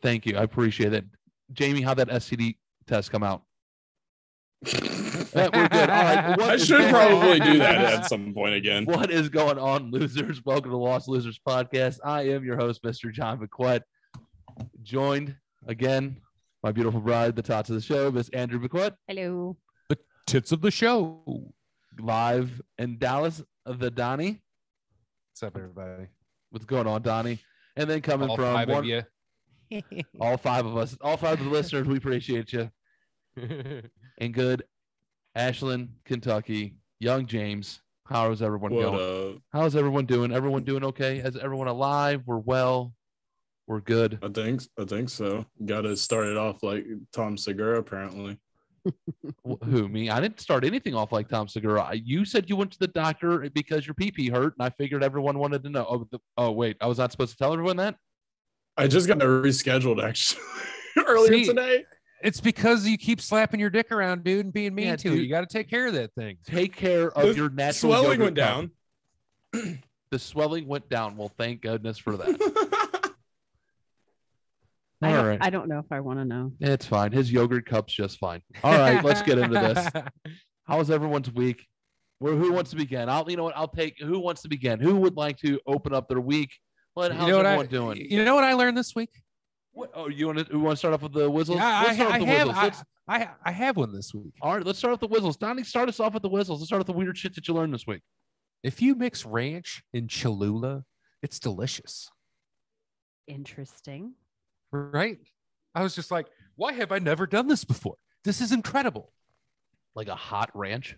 Thank you. I appreciate it. Jamie, how'd that STD test come out? We're good. All right. I should probably do that at some point again. What is going on, losers? Welcome to Lost Losers Podcast. I am your host, Mr. John McQuett. Joined again, my beautiful bride, the tots of the show, Miss Andrew McQuett. Hello. The tits of the show. Live in Dallas, the Donnie. What's up, everybody? What's going on, Donnie? And then coming All from five of you. all five of us, all five of the listeners, we appreciate you. And good Ashland, Kentucky, young James. How is everyone going? How's everyone doing? Everyone doing okay? Is everyone alive? We're well. We're good. I think so. Got to start it off like Tom Segura, apparently. Who, me? I didn't start anything off like Tom Segura. You said you went to the doctor because your pee-pee hurt, and I figured everyone wanted to know. Oh, wait. I was not supposed to tell everyone that? I just got rescheduled, actually, earlier today. It's because you keep slapping your dick around, dude, and being mean to it. You got to take care of that thing. Take care of your natural swelling went down. The swelling went down. Well, thank goodness for that. I don't know if I want to know. It's fine. His yogurt cup's just fine. All right, let's get into this. How was everyone's week? Who wants to begin? I'll take who wants to begin. Who would like to open up their week? How's everyone doing? You know what I learned this week? What? Oh, you want to start off with the whistles? Yeah, let's start with the whistles. I have one this week. All right, let's start with the whistles. Donnie, start us off with the whistles. Let's start with the weird shit that you learned this week. If you mix ranch and Cholula, it's delicious. Interesting. Right? I was just like, why have I never done this before? This is incredible. Like a hot ranch?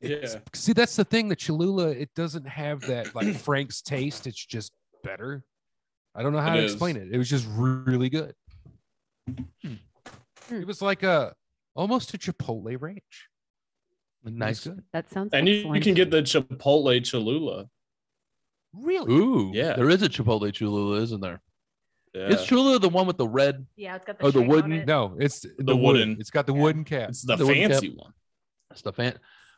Yeah. See, that's the thing. The Cholula, it doesn't have that like Frank's taste. It's just better. I don't know how to explain it. It was just really good. It was like almost a Chipotle ranch. Nice. Good. That sounds and you can get the Chipotle Cholula. Really? Ooh, yeah. There is a Chipotle Cholula, isn't there? Yeah. Is Cholula the one with the red? Yeah, it's got the, the wooden. No, it's the wooden. It's got the wooden cap. It's the fancy one.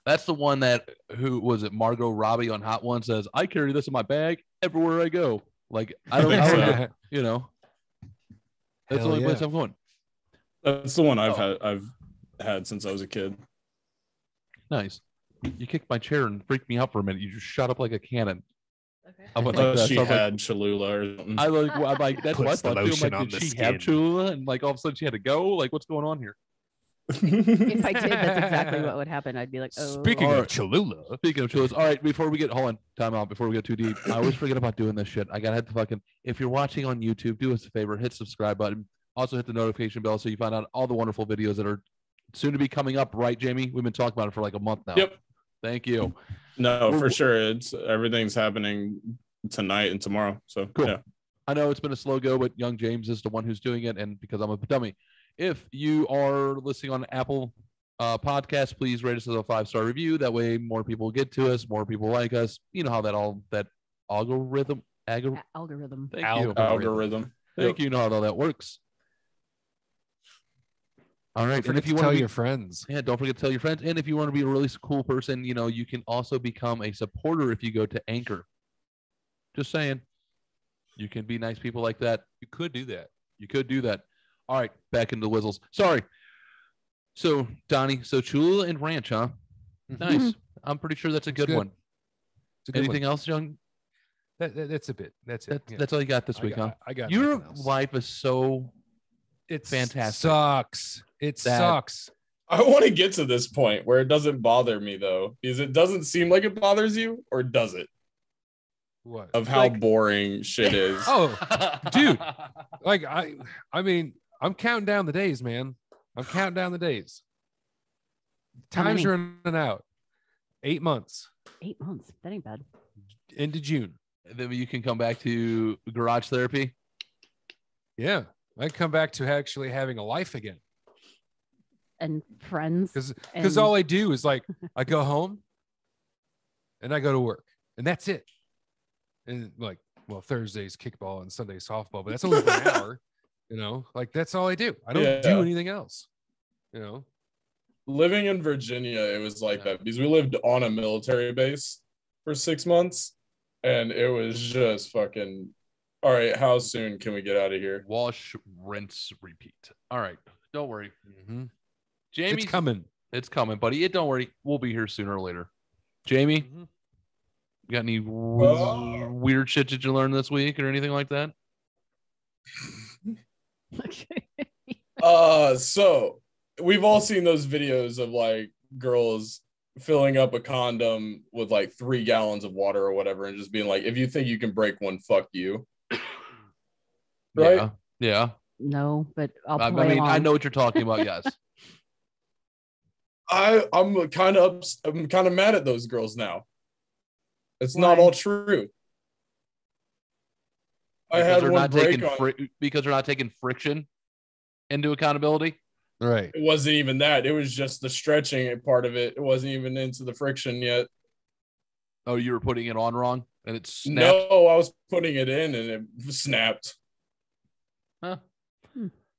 That's the one that who was it? Margot Robbie on Hot One says, "I carry this in my bag everywhere I go." Like I don't know, you know. That's the only place I'm going. That's the one I've had since I was a kid. Nice. You kicked my chair and freaked me out for a minute. You just shut up like a cannon. Okay. I went like that. She had Cholula or something. I'm like that's what I thought too. I'm like, did she have Cholula? And like all of a sudden she had to go. Like what's going on here? If I did, that's exactly what would happen. I'd be like, oh. Speaking of Cholula. All right, before we get time out, before we get too deep, I always forget about doing this shit. I gotta hit the fucking. If you're watching on YouTube, do us a favor, hit subscribe button. Also hit the notification bell so you find out all the wonderful videos that are soon to be coming up. Right, Jamie? We've been talking about it for like a month now. Yep. Thank you. No, for sure. Everything's happening tonight and tomorrow. So cool. Yeah. I know it's been a slow go, but young James is the one who's doing it, and because I'm a dummy. If you are listening on Apple podcast, please rate us as a 5-star review. That way more people get to us, more people like us. You know how that algorithm. Thank you. Algorithm. Thank you. You know how all that works. All right. And if you want to tell your friends. Yeah, don't forget to tell your friends. And if you want to be a really cool person, you can also become a supporter if you go to Anchor. Just saying. You can be nice people like that. You could do that. All right, back into the whistles. Sorry. So, Donnie, Cholula and ranch, huh? Nice. I'm pretty sure that's a good one. Anything else, young? That's a bit. That's it. That's all you got this week, huh? I got your life is so fantastic. It sucks. I want to get to this point where it doesn't bother me, though, because it doesn't seem like it bothers you, or does it? What? Of how boring shit is. Oh, dude. Like, I mean, I'm counting down the days, man. I'm counting down the days. Time's running out. 8 months. 8 months. That ain't bad. Into June. And then you can come back to garage therapy. Yeah. I come back to actually having a life again. And friends. Because all I do is like, I go home and I go to work. And that's it. And like, well, Thursday's kickball and Sunday's softball, but that's only for an hour. Like that's all I do. I don't do anything else. Living in Virginia, it was like that because we lived on a military base for 6 months, and it was just fucking All right, how soon can we get out of here? Wash, rinse, repeat. All right, don't worry. Mm-hmm. Jamie's It's coming. It's coming, buddy. Don't worry. We'll be here sooner or later. Jamie, you got any weird shit that you learned this week or anything like that? So we've all seen those videos of like girls filling up a condom with like 3 gallons of water or whatever and just being like, if you think you can break one, fuck you. Right? Yeah. No, but I mean, I know what you're talking about. Yes. I'm kind of mad at those girls now. It's not all true. Because they're not taking friction into accountability. Right. It wasn't even that. It was just the stretching part of it. It wasn't even into the friction yet. Oh, you were putting it on wrong and it snapped? No, I was putting it in and it snapped. Huh.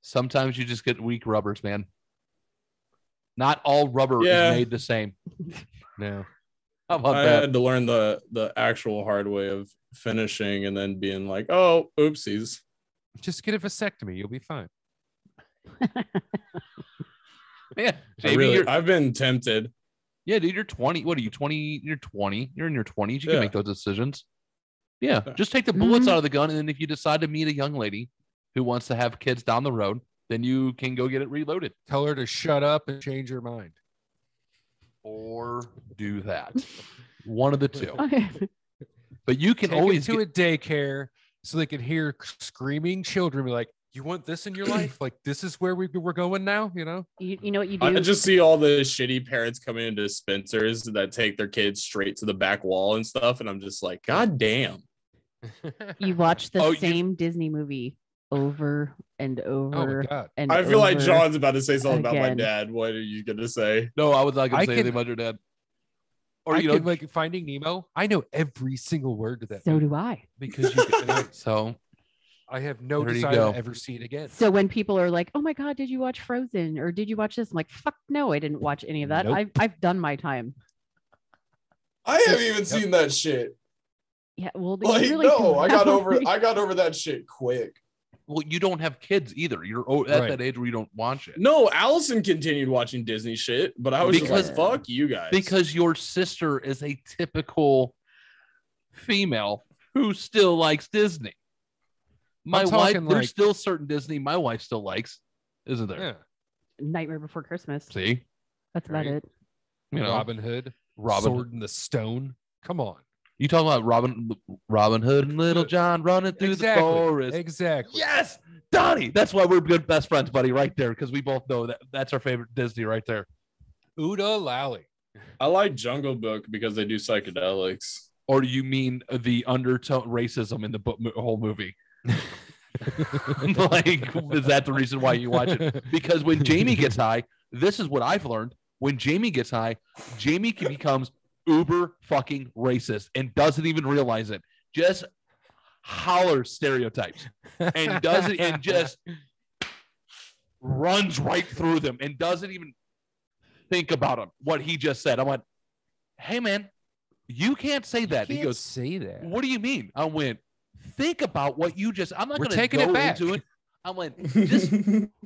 Sometimes you just get weak rubbers, man. Not all rubber is made the same. No. How about I that? had to learn the actual hard way of finishing and then being like, oh, oopsies. Just get a vasectomy. You'll be fine. Yeah, Jamie, I've been tempted. Yeah, dude, you're 20. What are you, 20? You're 20. You're in your 20s. You can make those decisions. Yeah, just take the bullets out of the gun. And then if you decide to meet a young lady who wants to have kids down the road, then you can go get it reloaded. Tell her to shut up and change her mind. Or do that. One of the two. But you can always to a daycare so they can hear screaming children be like, you want this in your life? Like, this is where we're going now, you know? You know what you do? I just see all the shitty parents coming into dispensers that take their kids straight to the back wall and stuff. And I'm just like, God damn. You watch the same Disney movie over and over. Oh my God. And I feel like over John's about to say something about my again. dad. What are you going to say? No, I was not going to say anything about your dad. Or I can, like Finding Nemo. I know every single word to that. So movie do I. Because you so I have no desire to ever see it again. So when people are like, "Oh my God, did you watch Frozen or did you watch this?" I'm like, "Fuck no, I didn't watch any of that. Nope. I've done my time." I haven't even seen that shit. Yeah, well, Like, really no, I got over that shit quick. Well, you don't have kids either. You're at that age where you don't watch it. No, Allison continued watching Disney shit, but I was just like, fuck you guys. Because your sister is a typical female who still likes Disney. My wife, there's still certain Disney my wife still likes, isn't there? Yeah. Nightmare Before Christmas. See? That's about it. You know, Robin Hood, Sword in the Stone. Come on. You talking about Robin Hood and Little John running through the forest? Exactly. Yes, Donnie. That's why we're good best friends, buddy. Right there, because we both know that's our favorite Disney right there. Ooda Lally. I like Jungle Book because they do psychedelics. Or do you mean the undertone racism in the whole movie? Like, is that the reason why you watch it? Because when Jamie gets high, this is what I've learned. When Jamie gets high, Jamie becomes uber fucking racist and doesn't even realize it. Just hollers stereotypes and doesn't and just runs right through them and doesn't even think about them. What he just said. I'm like, hey man, you can't say that. He goes, say that. What do you mean? I went, think about what you just. I'm not going to go into it. I went, just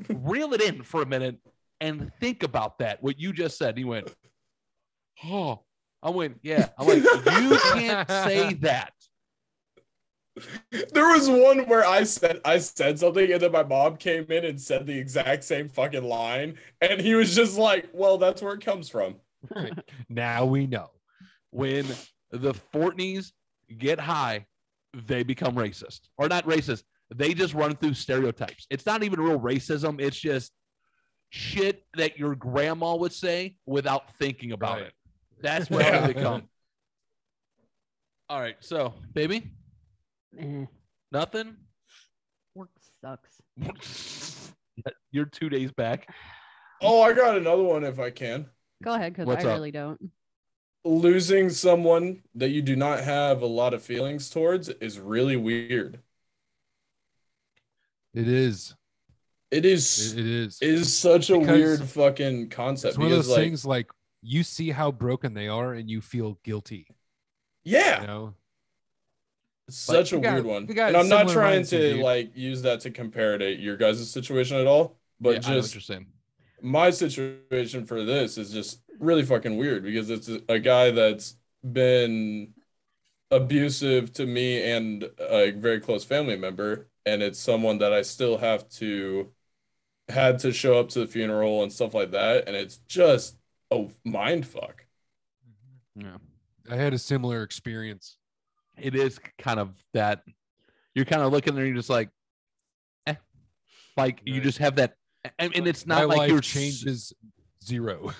reel it in for a minute and think about that. What you just said. He went, oh. I went, yeah. I'm like, you can't say that. There was one where I said something and then my mom came in and said the exact same fucking line. And he was just like, well, that's where it comes from. Now we know. When the Fortneys get high, they become racist. Or not racist. They just run through stereotypes. It's not even real racism. It's just shit that your grandma would say without thinking about it. That's where they come. All right. So, baby, nothing. Work sucks. You're 2 days back. Oh, I got another one if I can. Go ahead, because I really don't. Losing someone that you do not have a lot of feelings towards is really weird. It is. It is. It is. It is such a weird fucking concept. It's one of those things like you see how broken they are and you feel guilty. Yeah. You know? such a weird one. And I'm not trying to like use that to compare to your guys' situation at all, but just my situation for this is just really fucking weird because it's a guy that's been abusive to me and a very close family member, and it's someone that I still had to show up to the funeral and stuff like that, and it's just a mind fuck. Yeah, I had a similar experience. It is kind of that you're kind of looking there and you're just like, like you just have that, and it's not my like your change is zero.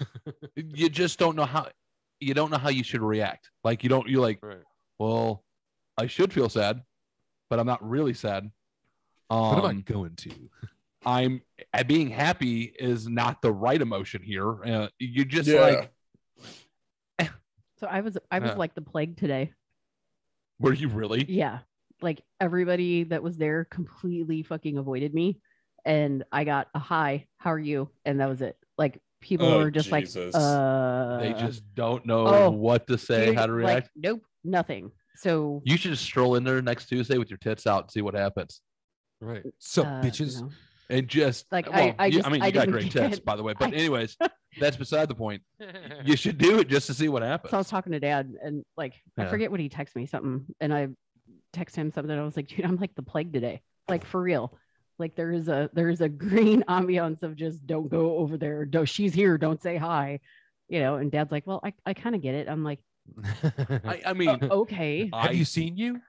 You just don't know how you should react. Like you're like, well, I should feel sad, but I'm not really sad. What am I going to? I'm being happy is not the right emotion here. You just like. So I was like the plague today. Were you really? Yeah. Like everybody that was there completely fucking avoided me. And I got a hi, how are you? And that was it. Like people were just Jesus. like, they just don't know what to say, dude, how to react. Like, nope, nothing. So you should just stroll in there next Tuesday with your tits out and see what happens. Right. So bitches. No. And just like, well, you got didn't great tits, by the way. But anyways, that's beside the point. You should do it just to see what happens. So I was talking to Dad, and like I forget what he texted me something, and I texted him something. I was like, dude, I'm like the plague today, like for real. Like there is a green ambiance of just don't go over there. She's here. Don't say hi, And Dad's like, well, I kind of get it. I'm like, I mean, okay. Have you seen you?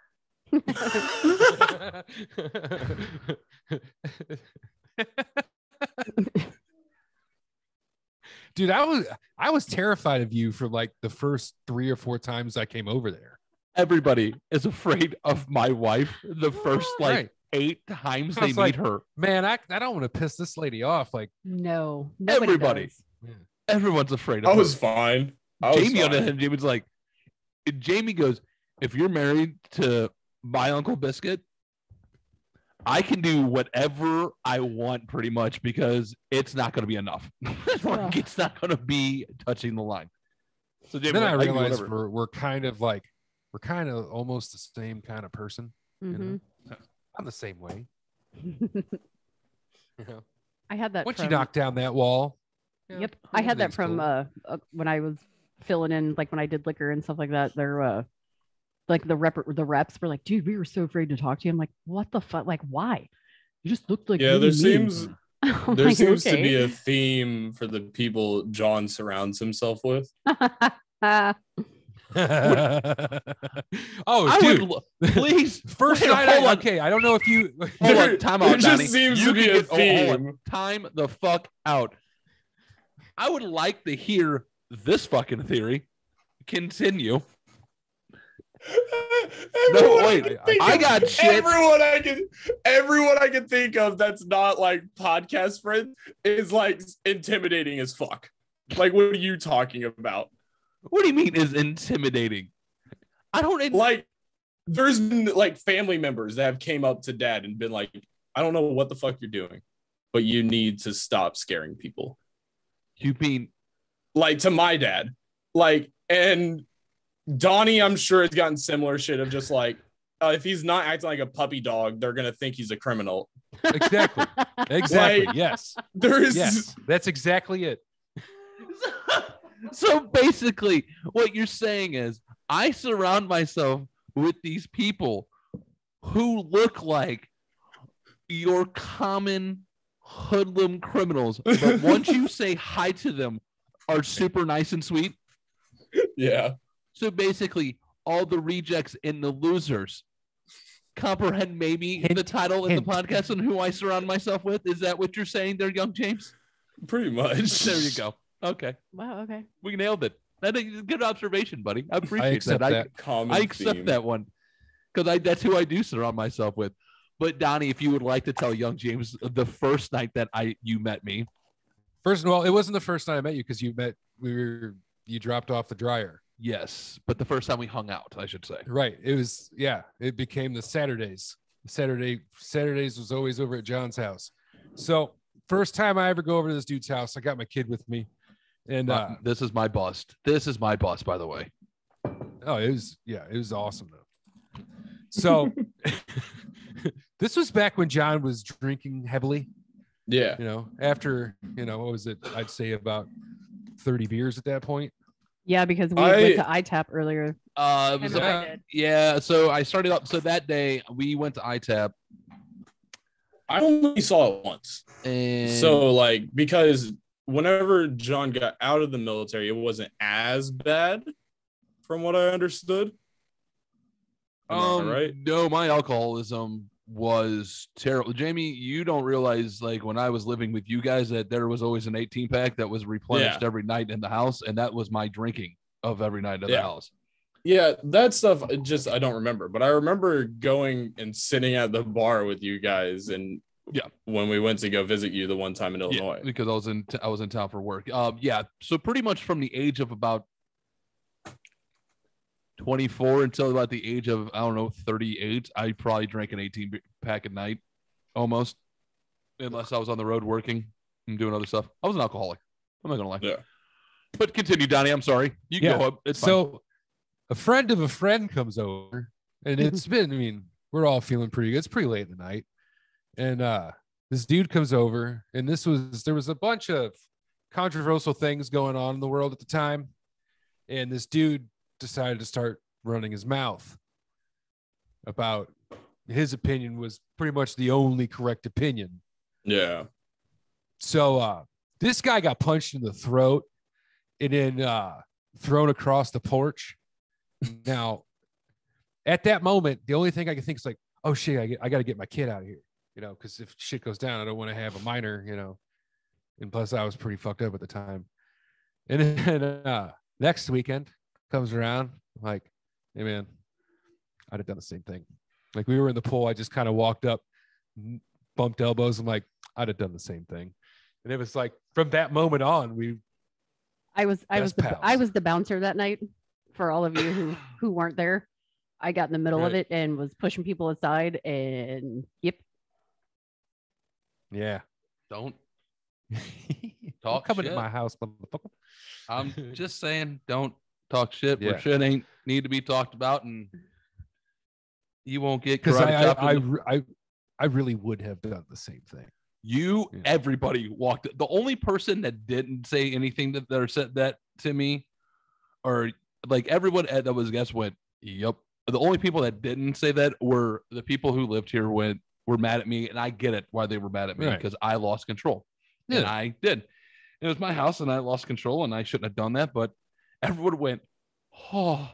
Dude, I was terrified of you for like the first 3 or 4 times I came over there. Everybody is afraid of my wife the first 8 times they meet her. Man, I don't want to piss this lady off. Like, no, everybody, everyone's afraid of her. I was fine. Jamie on the hand, Jamie's like, Jamie goes, if you're married to my Uncle Biscuit, I can do whatever I want pretty much because it's not going to be enough. It's not going to be touching the line. So Jamie, then I realized we're kind of almost the same kind of person. Mm-hmm. I'm the same way. I had that. Once you knock down that wall. Yep, I had that from when I was filling in, like when I did liquor and stuff like that. They're like the reps were like, dude, we were so afraid to talk to you. I'm like, what the fuck? Like, why? You just looked like really there seems to be a theme for the people John surrounds himself with. Oh, dude, please. First night, okay. I don't know if you hold on, time out. There just seems to be a theme. Time the fuck out. I would like to hear this fucking theory. Continue. No, wait. I got shit. Everyone I can think of that's not like podcast friends is like intimidating as fuck. Like, what are you talking about? What do you mean is intimidating? I don't like. There's been like family members that have came up to Dad and been like, I don't know what the fuck you're doing, but you need to stop scaring people. You mean like to my dad, like, and Donnie, I'm sure has gotten similar shit of just like, if he's not acting like a puppy dog, they're gonna think he's a criminal. Exactly. Like, yes. Yes, that's exactly it. So basically, what you're saying is, I surround myself with these people who look like your common hoodlum criminals, but once you say hi to them, are super nice and sweet. Yeah. So basically, all the rejects and the losers comprehend maybe the title in the podcast on who I surround myself with. Is that what you're saying there, young James? Pretty much. There you go. Okay. Wow. Okay. We nailed it. That's a good observation, buddy. I appreciate that. I accept that one because that's who I do surround myself with. But Donnie, if you would like to tell young James the first night that you met me. First of all, it wasn't the first night I met you because you dropped off the dryer. Yes, but the first time we hung out, I should say. Right. It was, it became the Saturdays. Saturdays was always over at John's house. So first time I ever go over to this dude's house, I got my kid with me. And this is my boss. This is my boss, by the way. Oh, it was awesome though. So this was back when John was drinking heavily. Yeah. After, what was it? I'd say about 30 beers at that point. Yeah, because we went to ITAP earlier. It was yeah. So I started up. So that day we went to ITAP. I only saw it once. And so because whenever John got out of the military, it wasn't as bad from what I understood. Right? No, my alcoholism was terrible. Jamie, you don't realize when I was living with you guys that there was always an 18-pack that was replenished every night in the house, and that was my drinking of every night in the house. Yeah, that stuff I don't remember, but I remember going and sitting at the bar with you guys, and when we went to go visit you the one time in Illinois, because I was in town for work. So pretty much from the age of about 24 until about the age of 38, I probably drank an 18-pack a night, almost, unless I was on the road working and doing other stuff. I was an alcoholic. I'm not gonna lie. Yeah. But continue, Donnie. I'm sorry. You can go up. It's fine. A friend of a friend comes over, and it's been, we're all feeling pretty good. It's pretty late in the night. And this dude comes over, and there was a bunch of controversial things going on in the world at the time. And this dude decided to start running his mouth about his opinion was pretty much the only correct opinion. Yeah. So this guy got punched in the throat and then thrown across the porch. Now, at that moment, the only thing I could think is oh shit, I got to get my kid out of here, because if shit goes down, I don't want to have a minor, and plus I was pretty fucked up at the time. And then next weekend comes around, I'm like, hey man, I'd have done the same thing. We were in the pool, I just kind of walked up, bumped elbows. I'm like, I'd have done the same thing. And it was from that moment on, I was the bouncer that night. For all of you who weren't there, I got in the middle of it and was pushing people aside. And yeah, don't talk coming to my house, motherfucker. I'm just saying, don't talk shit where shit ain't need to be talked about, and you won't get karate. I really would have done the same thing. Everybody walked. The only person that didn't say anything that said that to me, or everyone that was guest went, yep. The only people that didn't say that were the people who lived here were mad at me, and I get it why they were mad at me, because I lost control. Yeah. And I did. It was my house, and I lost control, and I shouldn't have done that. But everyone went, oh,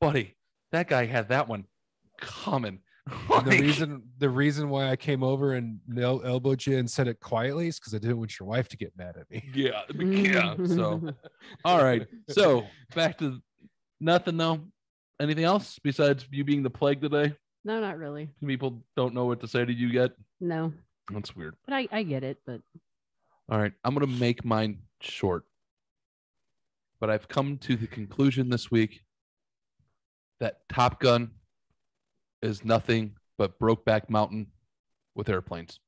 buddy, that guy had that one coming. The reason why I came over and elbowed you and said it quietly is because I didn't want your wife to get mad at me. Yeah. So, all right. So back to nothing though. Anything else besides you being the plague today? No, not really. People don't know what to say to you yet. No, that's weird. But I get it. But all right, I'm gonna make mine short. But I've come to the conclusion this week that Top Gun is nothing but Brokeback Mountain with airplanes.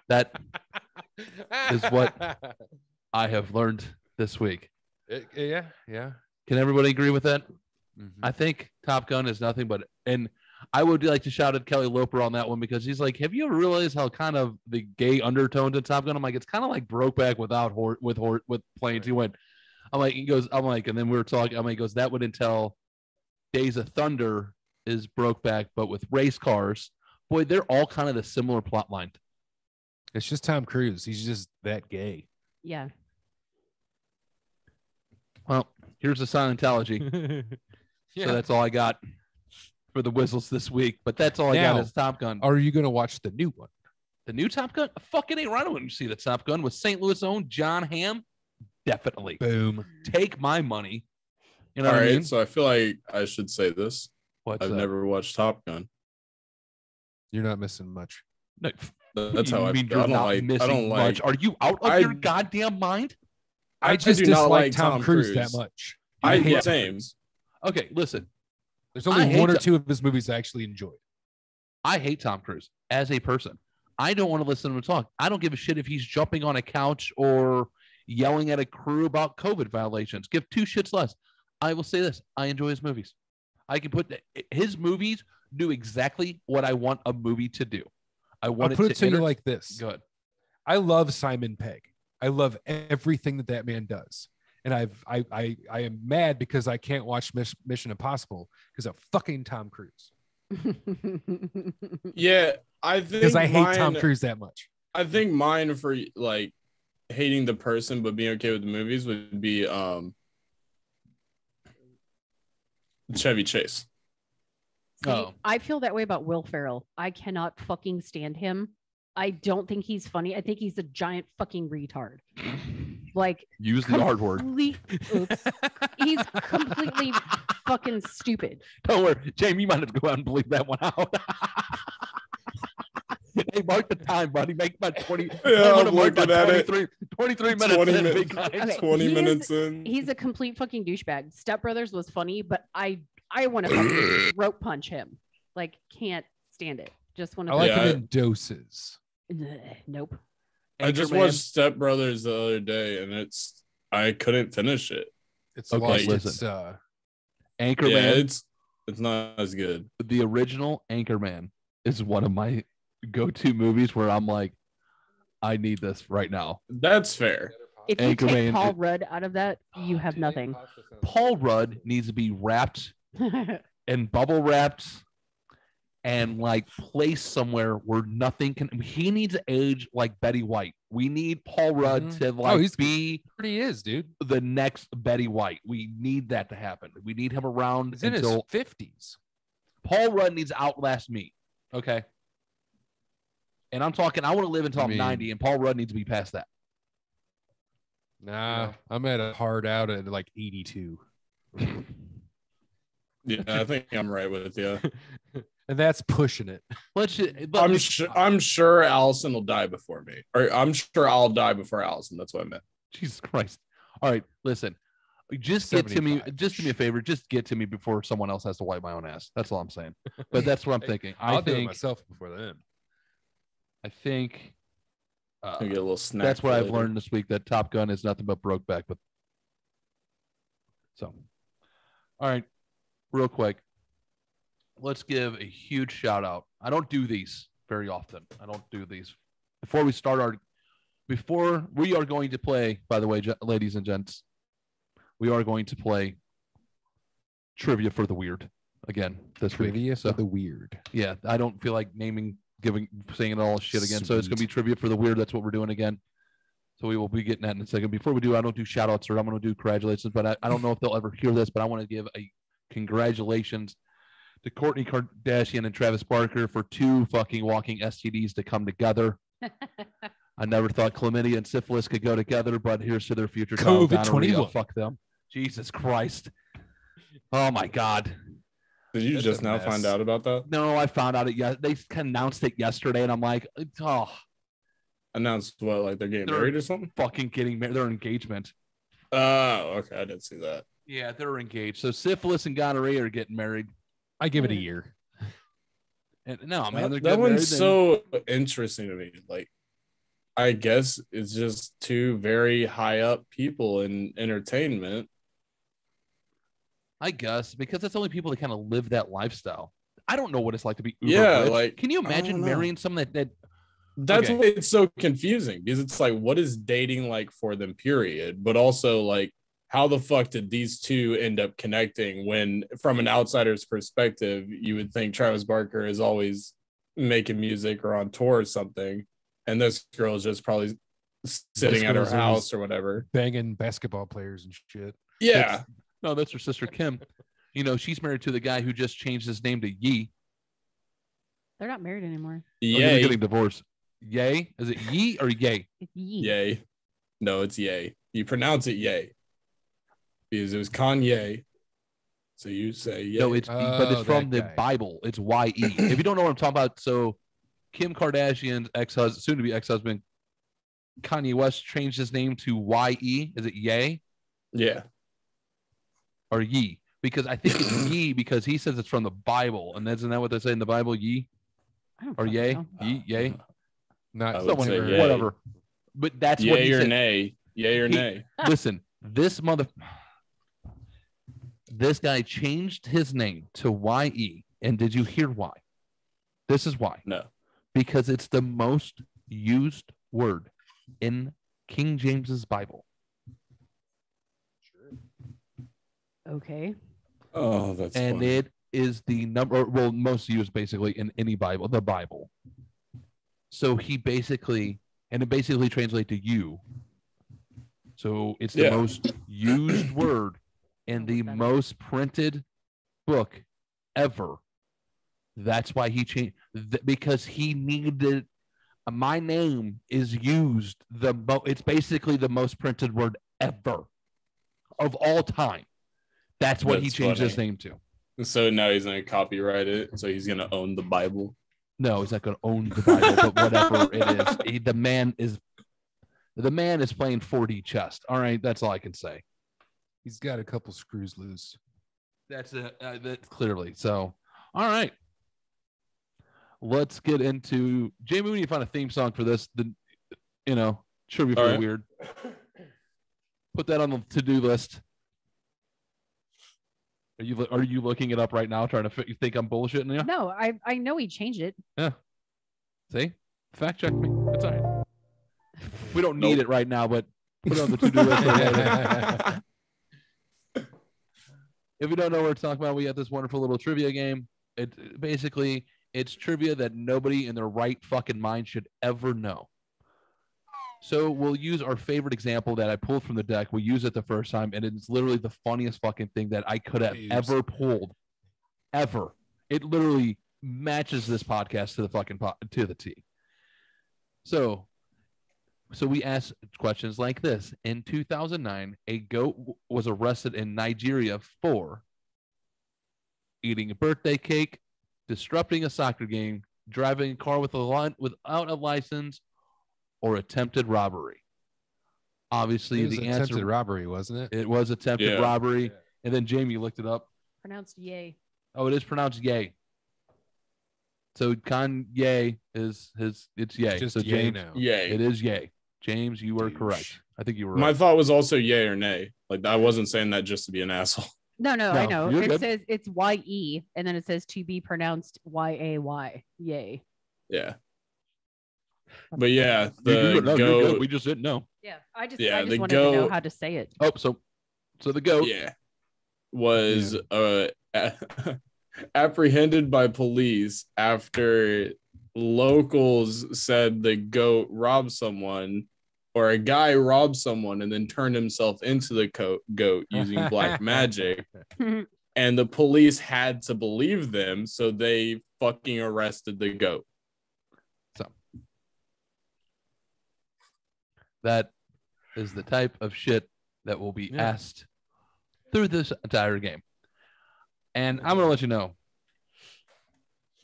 That is what I have learned this week. Yeah. Can everybody agree with that? Mm-hmm. I think Top Gun is nothing but, and I would like to shout at Kelly Loper on that one, because he's like, have you ever realized how kind of the gay undertone to Top Gun? I'm like, it's kind of like Brokeback with planes. He went, and then we were talking, he goes, that would entail Days of Thunder is Brokeback, but with race cars. Boy, they're all kind of the similar plot line. It's just Tom Cruise. He's just that gay. Yeah. Well, here's the Scientology. So that's all I got for the whistles this week. But that's all I got is Top Gun. Are you going to watch the new one? The new Top Gun? Fucking ain't right when you see the Top Gun with St. Louis' own John Hamm. Definitely. Boom. Take my money. You know all what right, I mean? So I feel like I should say this. I've never watched Top Gun. You're not missing much. No, that's how I mean. feel. You're not missing much. Are you out of your goddamn mind? I just do not like Tom Cruise that much. I hate same. Okay, listen. There's only one or two of his movies I actually enjoyed. I hate Tom Cruise as a person. I don't want to listen to him talk. I don't give a shit if he's jumping on a couch or yelling at a crew about COVID violations. Give two shits less. I will say this. I enjoy his movies. I can put his movies do exactly what I want a movie to do. I'll put it to you like this. Good. I love Simon Pegg. I love everything that man does. And I am mad because I can't watch Mission Impossible because of fucking Tom Cruise. Yeah, I think because I hate Tom Cruise that much. I think mine for like hating the person but being okay with the movies would be Chevy Chase. See, I feel that way about Will Ferrell. I cannot fucking stand him. I don't think he's funny. I think he's a giant fucking retard. Like, use the hard word. Oops. He's completely fucking stupid. Don't worry, Jamie, you might have to go out and bleep that one out. Hey, mark the time, buddy. Make about 20. Yeah, I'm looking at it. 23 minutes 20 in. minutes. Okay, 20 minutes in. He's a complete fucking douchebag. Step Brothers was funny, but I want to fucking rope punch him. Like, can't stand it. Just want to. I like him in doses. Nope. I just watched Step Brothers the other day, and I couldn't finish it. It's okay. Like, Anchorman. Yeah, it's not as good. The original Anchorman is one of my go-to movies where I'm like, I need this right now. That's fair. If you take Paul Rudd out of that, you have nothing. Paul Rudd needs to be wrapped and bubble wrapped and like placed somewhere where nothing can. He needs to age like Betty White. We need Paul Rudd to like he is, dude. The next Betty White. We need that to happen. We need him around He's until his 50s. Paul Rudd needs to outlast me. Okay. And I'm talking, I want to live until I'm 90, and Paul Rudd needs to be past that. Nah, I'm at a hard out at like 82. Yeah, I think I'm right with you. And that's pushing it. I'm sure Allison will die before me. Or I'm sure I'll die before Allison. That's what I meant. Jesus Christ. All right, listen. Just get to me. Just do me a favor. Just get to me before someone else has to wipe my own ass. That's all I'm saying. But that's what I'm thinking. I'll do it myself before then. I think get a little snack. That's what I've learned this week, that Top Gun is nothing but Brokeback. But so, all right, real quick, let's give a huge shout out. I don't do these very often. Before we are going to play, by the way, ladies and gents, we are going to play Trivia for the Weird again this week. Trivia for the Weird. Yeah, I don't feel like saying it all shit again. Sweet. So it's going to be Trivia for the Weird. That's what we're doing again. So we will be getting that in a second. Before we do, I don't do shout outs, or I'm going to do congratulations, but I don't know if they'll ever hear this, but I want to give a congratulations to Kourtney Kardashian and Travis Barker for 2 fucking walking STDs to come together. I never thought chlamydia and syphilis could go together, but here's to their future. COVID-21. Fuck them. Jesus Christ. Oh my God. Did you just now find out about that? No, I found out they announced it yesterday, and I'm like, oh. Announced what? Like they're getting married or something? Fucking getting married. Their engagement. Oh, okay. I didn't see that. Yeah, they're engaged. So syphilis and gonorrhea are getting married. I give it a year. And no, man, that one's so interesting to me. Like, I guess it's just 2 very high up people in entertainment. I guess because that's only people that kind of live that lifestyle. I don't know what it's like to be uber rich. Like, can you imagine marrying someone that's why it's so confusing, because it's like, what is dating like for them, period? But also, like, how the fuck did these 2 end up connecting when, from an outsider's perspective, you would think Travis Barker is always making music or on tour or something, and this girl is just probably sitting at her house or whatever, banging basketball players and shit. Yeah. That's her sister Kim. You know, she's married to the guy who just changed his name to Yee. They're not married anymore. Yay. They're getting divorced. Yay? Is it Yee or Yay? It's Yee. Yay. No, it's Yay. You pronounce it Yay. Because it was Kanye. So you say Yay. No, but it's from the Bible. It's Y-E. If you don't know what I'm talking about, so Kim Kardashian's ex-husband, soon to be ex-husband, Kanye West changed his name to Y-E. Is it Yay? Yeah. Or Yee? Because I think it's Yee because he says it's from the Bible. And isn't that what they say in the Bible? Yee? Or Yay? Yee? Yay? Not whatever. But that's yay what he or said. nay. Yay or nay? Listen, this guy changed his name to YE. And did you hear why? This is why. No. Because it's the most used word in King James's Bible. Okay. Oh, that's and funny. It is the number, well, most used basically in any Bible, the Bible. So it basically translates to you. So it's the most used word in the most printed book ever. That's why he changed, because he needed. My name is used it's basically the most printed word ever of all time. That's what he changed his name to. So now he's going to copyright it. So he's going to own the Bible. No, he's not going to own the Bible, but whatever it is, the man is playing 4D chess. All right, that's all I can say. He's got a couple screws loose. That's it. That's clearly so. All right, let's get into Jamie. We need to find a theme song for this. Trivia for the weird. Put that on the to-do list. Are you looking it up right now, trying to you think I'm bullshitting you? No, I know he changed it. Yeah. See, fact check me. It's all right. We don't need it right now, but put it on the to-do list for later. If you don't know what we're talking about, we have this wonderful little trivia game. It's trivia that nobody in their right fucking mind should ever know. So we'll use our favorite example that I pulled from the deck. We use it the first time, and it's literally the funniest fucking thing that I could have ever pulled. Ever. It literally matches this podcast to the fucking to the T. So we ask questions like this. In 2009, a goat was arrested in Nigeria for eating a birthday cake, disrupting a soccer game, driving a car without a license, or attempted robbery. Obviously, it was the attempted answer robbery, wasn't it? It was attempted robbery. Yeah. And then Jamie looked it up. Pronounced yay. Oh, it is pronounced yay. So Kanye is it's yay. It's just so yay James, now. Yay. It is yay. James, you were correct. I think you were right. My thought was also yay or nay. Like, I wasn't saying that just to be an asshole. No, I know. It good. says it's YE, and then it says to be pronounced YAY. Yay. Yeah. But yeah, the goat. Good. We just didn't know. Yeah, I just wanted to know how to say it. Oh, so the goat. Yeah. Was apprehended by police after locals said the goat robbed someone, or a guy robbed someone and then turned himself into the goat using black magic. And the police had to believe them, so they fucking arrested the goat. So that is the type of shit that will be asked through this entire game. And I'm going to let you know,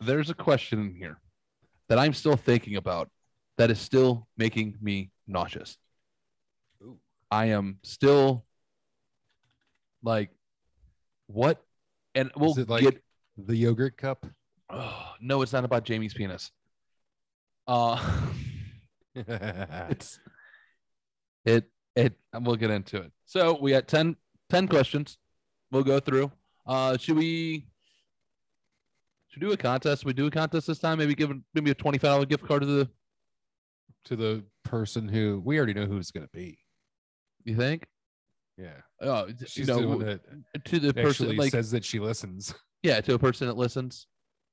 there's a question in here that I'm still thinking about that is still making me nauseous. Ooh. I am still like, what? And we'll get the yogurt cup. Oh, no, it's not about Jamie's penis. We'll get into it. So we got 10 questions. We'll go through. Should we do a contest? We do a contest this time. Maybe give maybe a $25 gift card to the person who we already know who it's going to be. You think? Yeah. She's doing it to the person like says that she listens. Yeah, to a person that listens.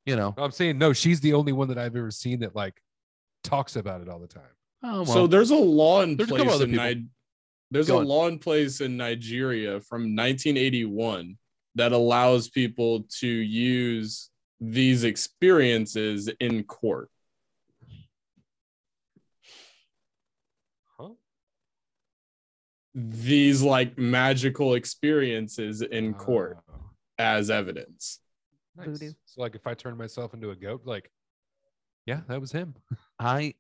I'm saying no. She's the only one that I've ever seen that like talks about it all the time. Oh, well, so there's a law in place There's a law in place in Nigeria from 1981 that allows people to use these experiences in court. Huh? These like magical experiences in court as evidence. Nice. So like if I turn myself into a goat, like, yeah, that was him. Like,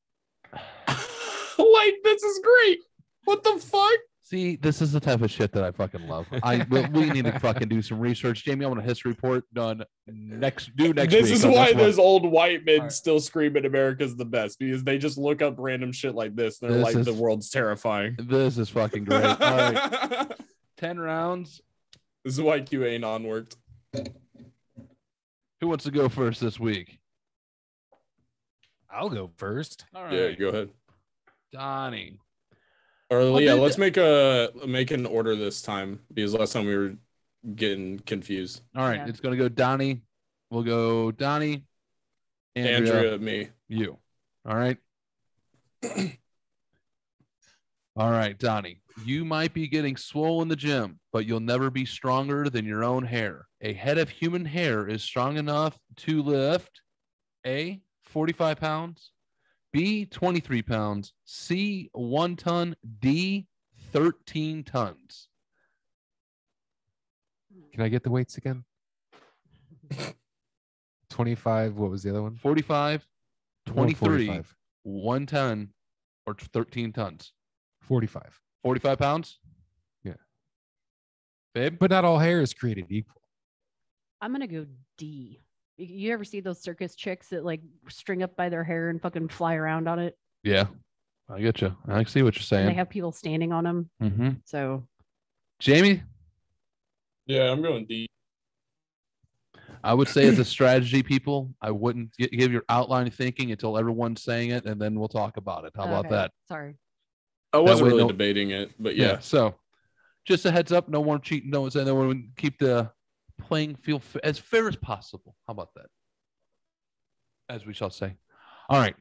this is great. What the fuck? See, this is the type of shit that I fucking love. We need to fucking do some research. Jamie, I want a history report done next week. This is why there's old white men still screaming America's the best, because they just look up random shit like this and they're like, the world's terrifying. This is fucking great. All right. 10 rounds. This is why QAnon worked. Who wants to go first this week? I'll go first. All right. Yeah, go ahead. Donnie. Or yeah, let's make an order this time, because last time we were getting confused. All right, it's gonna go Donnie. We'll go Donnie, Andrea, me, you. All right. All right, Donnie. You might be getting swole in the gym, but you'll never be stronger than your own hair. A head of human hair is strong enough to lift A, 45 pounds, B, 23 pounds, C, 1 ton, D, 13 tons. Can I get the weights again? 25. What was the other one? 45, 23, 45. 1 ton, or 13 tons. 45. 45 pounds? Yeah. Babe? But not all hair is created equal. I'm going to go D. You ever see those circus chicks that like string up by their hair and fucking fly around on it? Yeah. I get you. I see what you're saying. And they have people standing on them. Mm-hmm. So, Jamie? Yeah, I'm going D. I would say as a strategy, people, I wouldn't give your outline thinking until everyone's saying it, and then we'll talk about it. How about that? Sorry. I wasn't really debating it, but yeah. So just a heads up, no one cheating, no one keep the playing field as fair as possible. How about that? As we shall say. All right.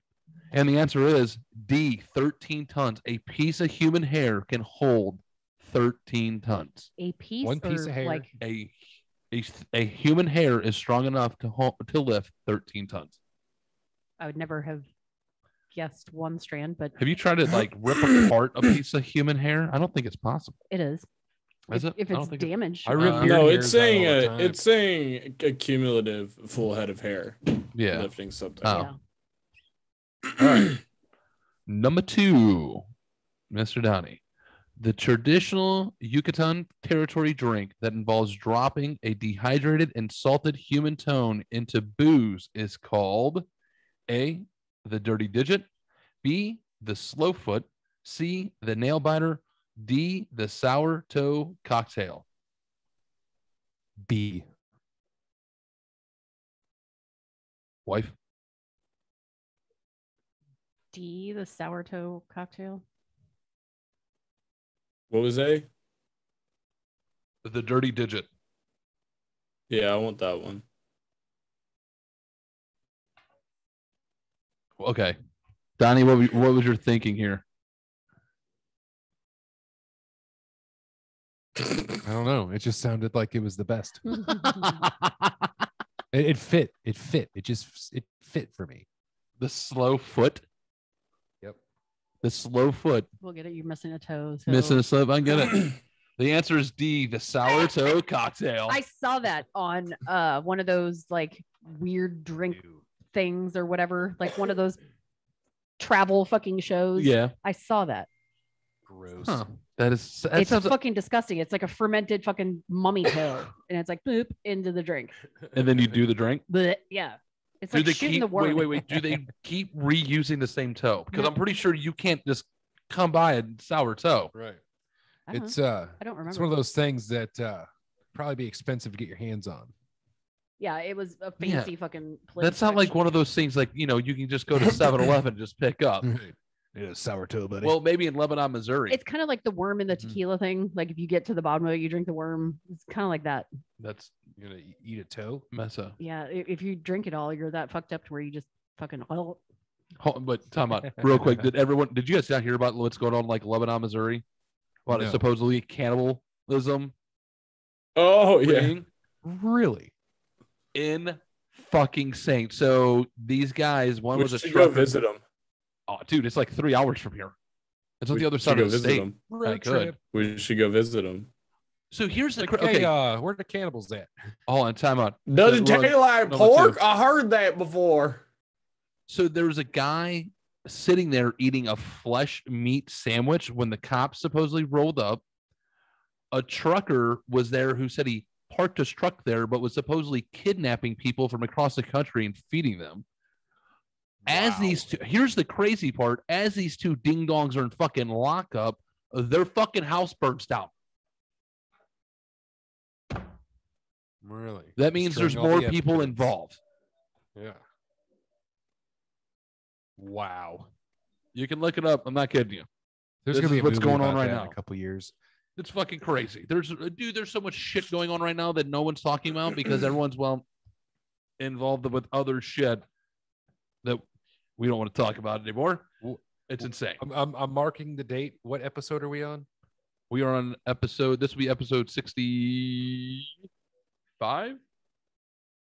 And the answer is D, 13 tons. A piece of human hair can hold 13 tons. A piece? One piece of hair. Like a human hair is strong enough to lift 13 tons. I would never have guessed one strand, but have you tried to like rip apart a piece of human hair? I don't think it's possible. It is. Is it? If it's damaged. I rip no, it's saying a cumulative full head of hair. Yeah. Lifting something. Oh. Yeah. All right. Number 2, Mr. Donnie. The traditional Yucatan territory drink that involves dropping a dehydrated and salted human tone into booze is called A, the dirty digit, B, the slow foot, C, the nail biter, D, the sour toe cocktail. B. Wife? D, the sourdough cocktail. What was A? The dirty digit. Yeah, I want that one. Okay. Donnie, what was your thinking here? I don't know. It just sounded like it was the best. It fit. It fit. It fit for me. The slow foot? Yep. The slow foot. We'll get it. You're missing a toe. So. Missing a slip. I get it. The answer is D, the sour toe cocktail. I saw that on one of those like weird drink things or whatever, like one of those travel fucking shows. Yeah. I saw that. Gross. Huh. It's fucking disgusting. It's like a fermented fucking mummy toe, and it's like boop into the drink. And then you do the drink. But yeah, it's like shooting the worm. Wait. Do they keep reusing the same toe? Because I'm pretty sure you can't just come by a sour toe. Right. I I don't remember. It's one of those things that probably be expensive to get your hands on. Yeah, it was a fancy fucking place. That's not like one of those things like, you can just go to 7-Eleven and just pick up. Yeah, sour toe, buddy. Well, maybe in Lebanon, Missouri. It's kind of like the worm in the tequila thing. Like if you get to the bottom of it, you drink the worm. It's kind of like that. That's you're gonna eat a toe. Messa. Yeah, if you drink it all, you're that fucked up to where you just fucking. But time out real quick. Did you guys not hear about what's going on like Lebanon, Missouri? About it supposedly cannibalism. Oh yeah, really? In fucking saint. So these guys, one was a trucker. Go visit them. Oh, dude, it's like 3 hours from here. It's on the other side of the state. We should go visit them. So here's the where the cannibals at? Oh, and time out. Does it taste like pork? I heard that before. So there was a guy. sitting there eating a flesh meat sandwich when the cops supposedly rolled up. A trucker was there who said he parked his truck there, but was supposedly kidnapping people from across the country and feeding them. As these two, here's the crazy part: as these two ding dongs are in fucking lockup, their fucking house burns down. Really? That means there's more people involved. Yeah. Wow. You can look it up. I'm not kidding you. There's gonna be what's going on right now. in a couple years. It's fucking crazy. There's so much shit going on right now that no one's talking about because everyone's involved with other shit that we don't want to talk about anymore. It's insane. I'm marking the date. What episode are we on? We are on episode. This will be episode 65.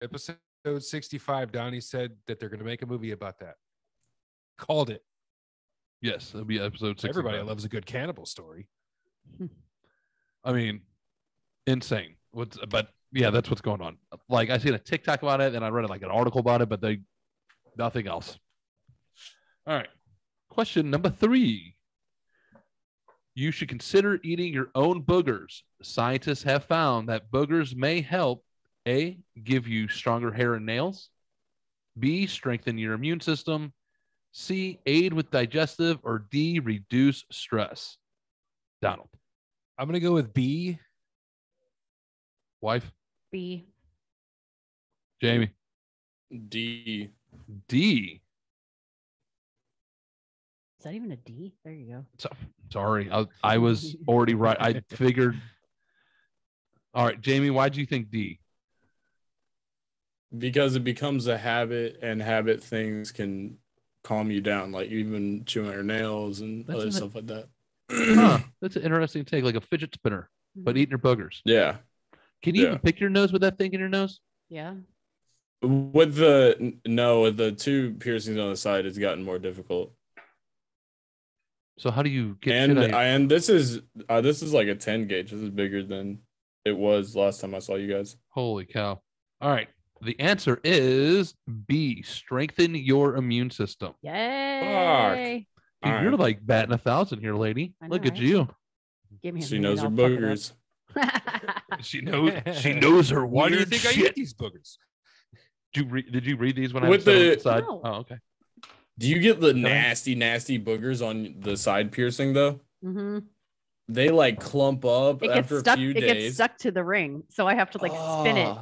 Episode 65. Donnie said that they're going to make a movie about that. Called it. Yes, it'll be episode 65. Everybody loves a good cannibal story. I mean, insane. But yeah, that's what's going on. Like I seen a TikTok about it, and I read like an article about it, but nothing else. All right. Question number 3. You should consider eating your own boogers. Scientists have found that boogers may help A, give you stronger hair and nails, B, strengthen your immune system, C, aid with digestive, or D, reduce stress. Donald. I'm going to go with B. Wife? B. Jamie? D. D. Is that even a D? There you go. Sorry, I was already right. I figured. All right, Jamie, why do you think D? Because it becomes a habit, and habit things can calm you down, like even chewing your nails and other stuff like that. That's an interesting take, like a fidget spinner, but eating your boogers. Yeah. Can you even pick your nose with that thing in your nose? Yeah. With the 2 piercings on the side, it's gotten more difficult. So how do you get and this is like a 10 gauge. This is bigger than it was last time I saw you guys. Holy cow. All right. The answer is B, strengthen your immune system. Yay. Dude, you're like batting 1,000 here, lady. Look at you. Give me she knows her boogers. She knows her Why do you weird think shit. I eat these boogers? Did you read these when I With was on the the side? No. Oh, okay. Do you get the nasty boogers on the side piercing though? Mm-hmm. They like clump up after a few days. It gets stuck to the ring, so I have to like spin it.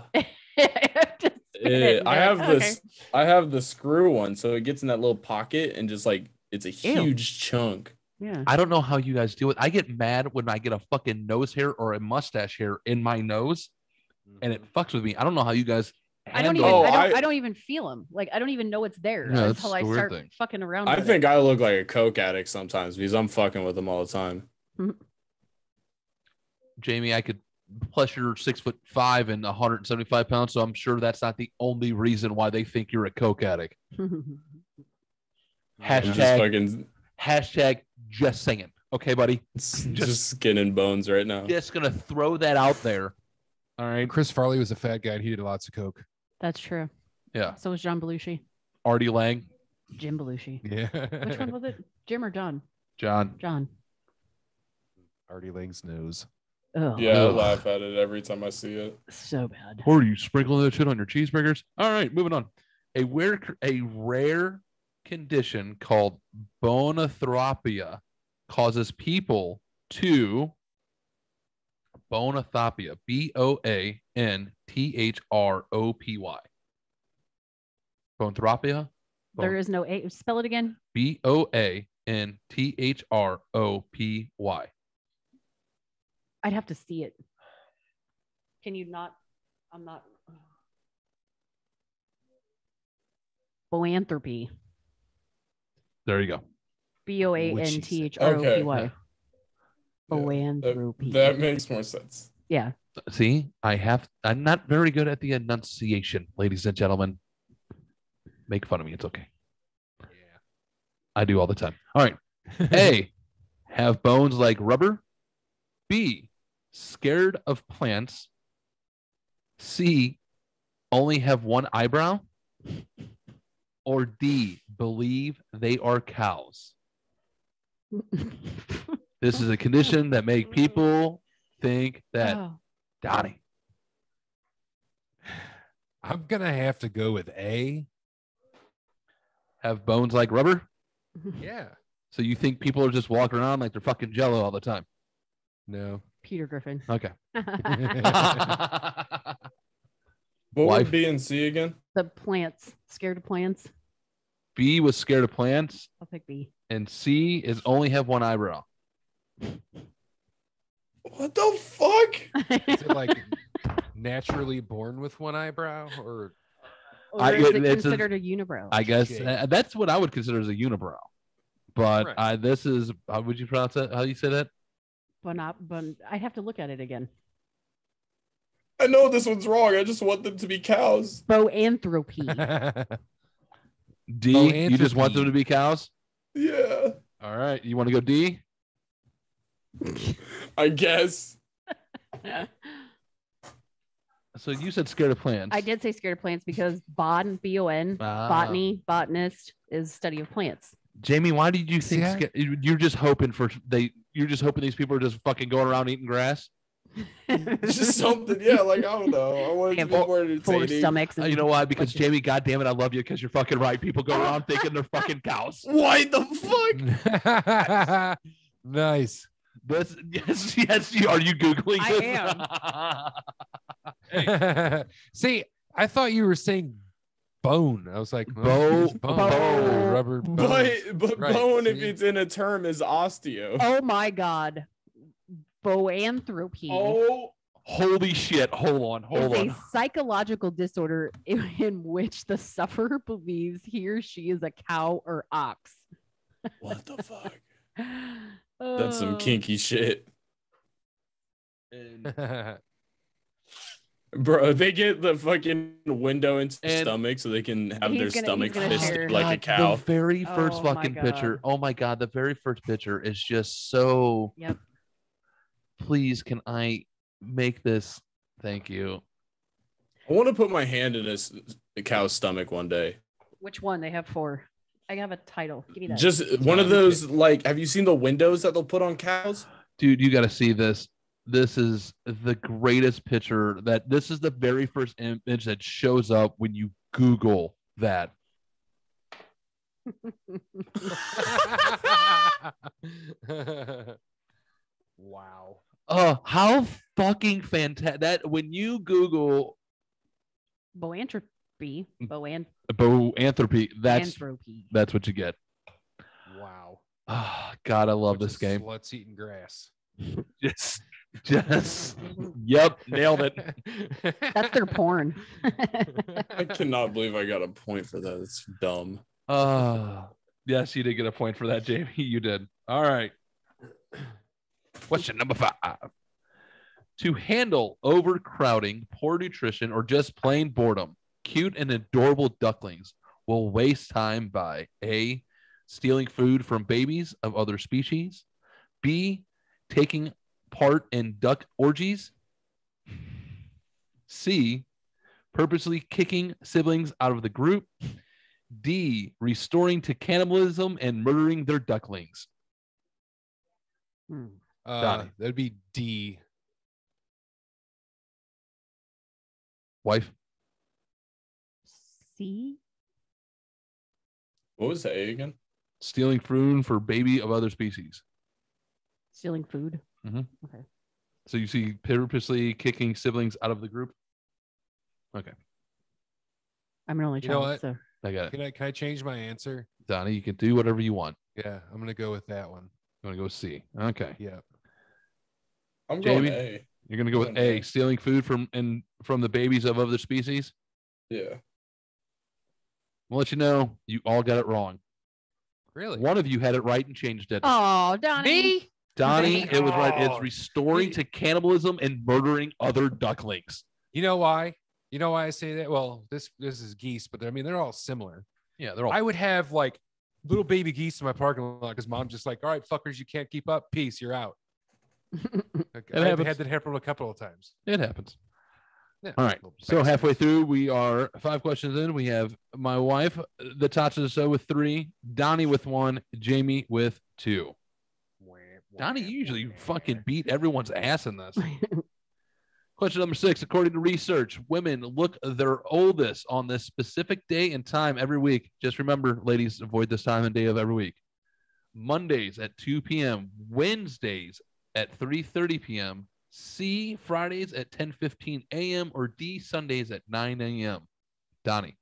I have the screw one, so it gets in that little pocket and just like it's a huge chunk. Yeah. I don't know how you guys do it. I get mad when I get a fucking nose hair or a mustache hair in my nose, and it fucks with me. I don't know how you guys. I don't even feel them. Like I don't even know it's there until I start fucking around. I think I look like a coke addict sometimes because I'm fucking with them all the time. Jamie, I could plus you're 6'5" and 175 pounds, so I'm sure that's not the only reason why they think you're a coke addict. Hashtag just saying. Okay, buddy. Just skin and bones right now. Just gonna throw that out there. All right. Chris Farley was a fat guy and he did lots of coke. That's true. Yeah. So was John Belushi. Artie Lang. Jim Belushi. Yeah. Which one was it? Jim or John? John. Artie Lang's nose. Oh. Yeah, I laugh at it every time I see it. So bad. Or are you sprinkling that shit on your cheeseburgers? All right, moving on. A rare condition called bonothropia causes people to bonothropia, BOANTHROPY. Bonothropia? There is no A. Spell it again. BOANTHROPY. I'd have to see it. Can you not? I'm not. Boanthropy. There you go. BOANTHROPY. Okay. Boanthropy. That makes more sense. Yeah. See, I'm not very good at the enunciation, ladies and gentlemen. Make fun of me. It's okay. Yeah. I do all the time. All right. A, have bones like rubber. B, scared of plants. C, only have one eyebrow. or D, believe they are cows? This is a condition that make people think that Donnie. I'm gonna have to go with A. Have bones like rubber? Yeah. So you think people are just walking around like they're fucking jello all the time? No. Peter Griffin. Okay. What would B and C again? The plants. Scared of plants. B was scared of plants. I'll pick B. And C is only have one eyebrow. What the fuck? Is it like naturally born with one eyebrow, or is it considered a unibrow? I guess that's what I would consider as a unibrow. But right. This is, how would you pronounce that? How do you say that? But I'd have to look at it again. I know this one's wrong. I just want them to be cows. Boanthropy. D, you just want them to be cows? Yeah. All right. You want to go D? I guess. So you said scared of plants. I did say scared of plants because B-O-N, botany, botanist is study of plants. Jamie, why did you think you're just hoping you're just hoping these people are just fucking going around eating grass? Just something, yeah. Like, I don't know. I want to be more entertaining. Stomachs. You know why? Because Jamie, goddamn it, I love you. Because you're fucking right. People go around thinking they're fucking cows. What the fuck? Nice. Yes. Are you googling this? I am. See, I thought you were saying bone. I was like, bone. Rubber bone. But right, bone, if it's in a term, is osteo. Oh my god. Boanthropy. Oh, holy shit. Hold on. A psychological disorder in which the sufferer believes he or she is a cow or ox. What the fuck? That's some kinky shit. Bro, they get the fucking window into their stomach so they can have their stomach fisted like a cow. The very first fucking picture. Oh my god, the very first picture is just so. Yep. Please, can I make this? Thank you. I want to put my hand in a cow's stomach one day. Which one? They have 4. I have a title. Give me that. Just one of those, like, have you seen the windows that they'll put on cows? Dude, you got to see this. This is the greatest picture. This is the very first image that shows up when you Google that. Wow. How fucking fantastic that when you Google boanthropy, that's what you get. Wow. Oh, God, I love this game. Sluts eating grass. Just yep, nailed it. That's their porn. I cannot believe I got a point for that. It's dumb. Yes, you did get a point for that, Jamie. You did. All right. Question number 5. To handle overcrowding, poor nutrition, or just plain boredom, cute and adorable ducklings will waste time by A, stealing food from babies of other species, B, taking part in duck orgies, C, purposely kicking siblings out of the group, D, restoring to cannibalism and murdering their ducklings. That'd be D. Wife? C? What was A again? Stealing food for baby of other species. Stealing food? Mm-hmm. Okay. So you see purposely kicking siblings out of the group? Okay. I'm an only child. You know what? So. I got it. Can I change my answer? Donnie, you can do whatever you want. Yeah, I'm going to go with that one. You want to go with C? Okay. Yeah. I'm Jamie, going A. You're going to go with A, stealing food from the babies of other species? Yeah. We'll let you know, you all got it wrong. Really? One of you had it right and changed it. Oh, Donnie. Me? Donnie, it was right. It's restoring to cannibalism and murdering other ducklings. You know why? You know why I say that? Well, this is geese, but they're all similar. Yeah, they're all. I would have like little baby geese in my parking lot because mom's just like, all right, fuckers, you can't keep up. Peace, you're out. I've had that happen a couple of times. It happens. Yeah, all right. So halfway through, we are 5 questions in. We have my wife that touches the show with 3, Donnie with 1, Jamie with 2. Donnie usually fucking beat everyone's ass in this. Question number 6. According to research, women look their oldest on this specific day and time every week. Just remember, ladies, avoid this time and day of every week. Mondays at 2 p.m., Wednesdays at 3:30 p.m., C, Fridays at 10:15 a.m., or D, Sundays at 9 a.m. Donnie.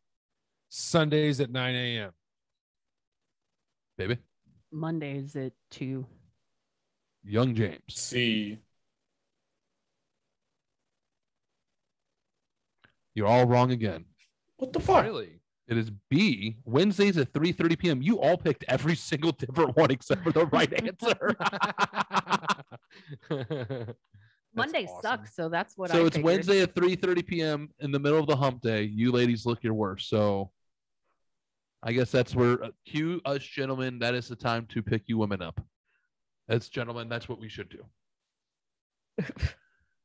Sundays at 9 a.m. Baby. Mondays at 2. Young James. C. You're all wrong again. What the fuck? Really? It is B, Wednesdays at 3:30 p.m. You all picked every single different one except for the right answer. Monday awesome. sucks, so that's what I So it's figured. Wednesday at 3:30 p.m. in the middle of the hump day. You ladies look your worst. So I guess that's where cue us gentlemen. That is the time to pick you women up. As gentlemen, that's what we should do.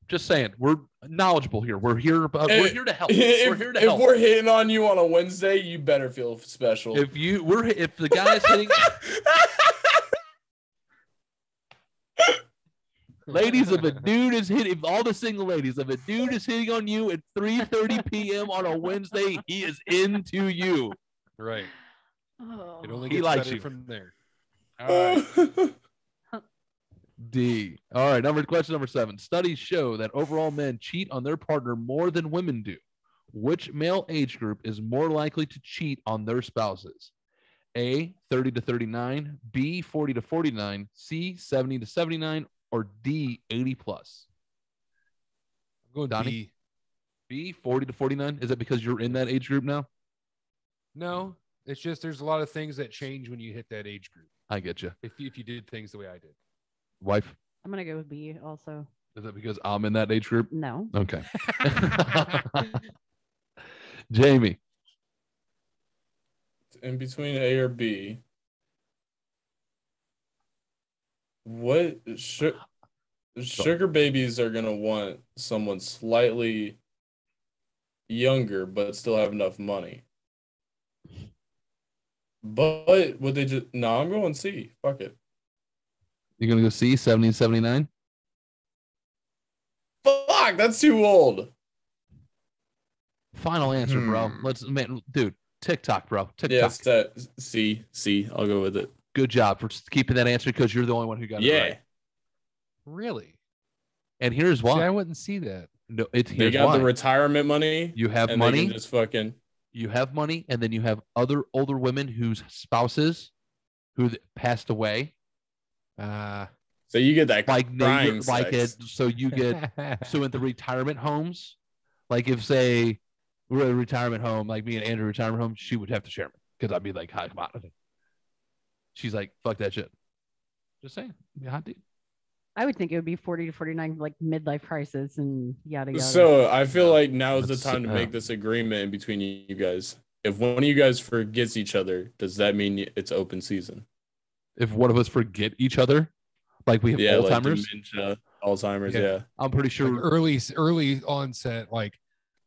Just saying, we're knowledgeable here. We're here to help. We're here to help. If we're hitting on you on a Wednesday, you better feel special. If the guy's hitting, ladies, if a dude is hitting, all the single ladies, if a dude is hitting on you at 3:30 p.m. on a Wednesday, he is into you. Right. Oh. It only He gets likes better you. from there. All right. D. All right. Question number 7. Studies show that overall men cheat on their partner more than women do. Which male age group is more likely to cheat on their spouses? A, 30 to 39, B, 40 to 49, C, 70 to 79, or D, 80 plus? I'm going Donnie? B. B, 40 to 49? Is that because you're in that age group now? No, it's just there's a lot of things that change when you hit that age group. I get you. If you did things the way I did. Wife? I'm going to go with B also. Is that because I'm in that age group? No. Okay. Jamie? In between A or B. What sugar babies are gonna want someone slightly younger but still have enough money? But would they just no, I'm going C. Fuck it. You're going to go C, 70 and 79? Fuck, that's too old. Final answer, bro. Dude, TikTok, bro. TikTok. Yeah, it's that C. I'll go with it. Good job for keeping that answer because you're the only one who got it right. Really? And here's why. See, I wouldn't see that. No, it's They here's got why. the retirement money. You have and money. They can just fucking. You have money, and then you have other older women whose spouses who passed away. So you get that like crying like it. sex. So you get so in the retirement homes, like if say we're at a retirement home, like me and Andrew retirement home, she would have to share me because I'd be like high commodity. She's like, fuck that shit. Just saying, be a hot dude. I would think it would be 40 to 49, like midlife crisis and yada yada. So I feel like now is the That's- time to make this agreement in between you guys. If one of you guys forgets each other, does that mean it's open season? If one of us forget each other, like we have Alzheimer's, like dementia, Alzheimer's, yeah. I'm pretty sure Like early onset, like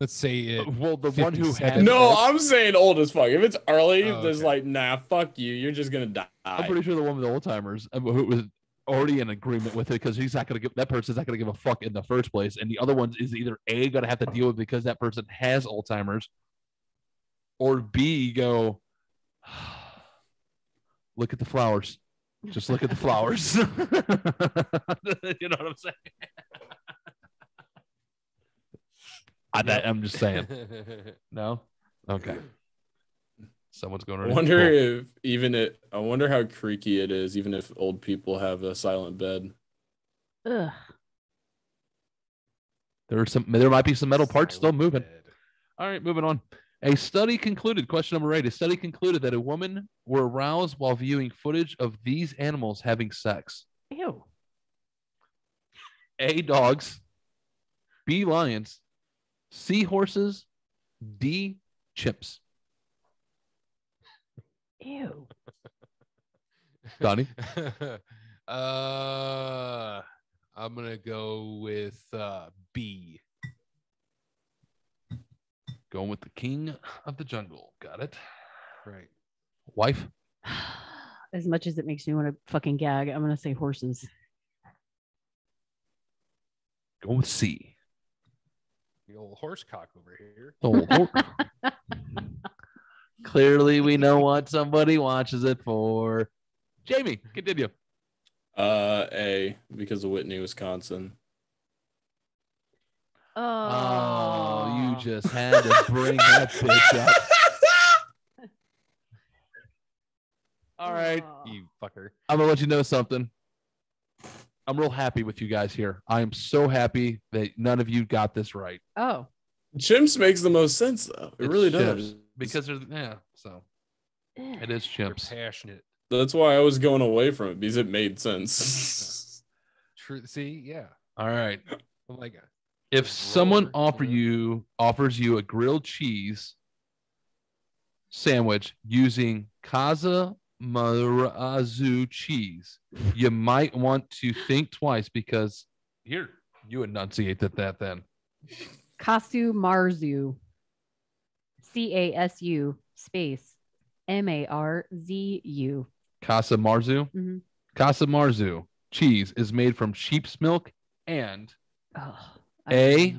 let's say it. Well, the one who 57. had No, I'm saying old as fuck. If it's early, there's okay. like, nah, fuck you. You're just gonna die. I'm pretty sure the one with Alzheimer's who was already in agreement with it because he's not going to give that person's not going to give a fuck in the first place, and the other one is either A, going to have to deal with because that person has Alzheimer's, or B, go look at the flowers. Just look at the flowers. You know what I'm saying? I'm just saying. No? Okay. Someone's going to I wonder how creaky it is, even if old people have a silent bed. Ugh. There might be some metal parts still moving. All right, moving on. A study concluded, question number 8, a study concluded that a woman were aroused while viewing footage of these animals having sex. Ew. A, dogs, B, lions, C, horses, D, chimps. Ew. Donnie? I'm gonna go with B. Going with the king of the jungle. Got it. Right. Wife? As much as it makes me want to fucking gag, I'm going to say horses. Going with C. The old horse cock over here. Clearly, we know what somebody watches it for. Jamie, continue. A, because of Whitney, Wisconsin. Oh, you just had to bring that bitch up. All right. You fucker. I'm going to let you know something. I'm real happy with you guys here. I am so happy that none of you got this right. Oh. Chimps makes the most sense, though. It really does. Because they're, so it is chimps. They're passionate. That's why I was going away from it, because it made sense. True. See, yeah. All right. Oh my God. If someone offers you a grilled cheese sandwich using Casa Marazu cheese, you might want to think twice because here, you enunciate that then. Casu Marzu. CASU space MARZU. Casa Marzu? Mm-hmm. Casa Marzu cheese is made from sheep's milk and A,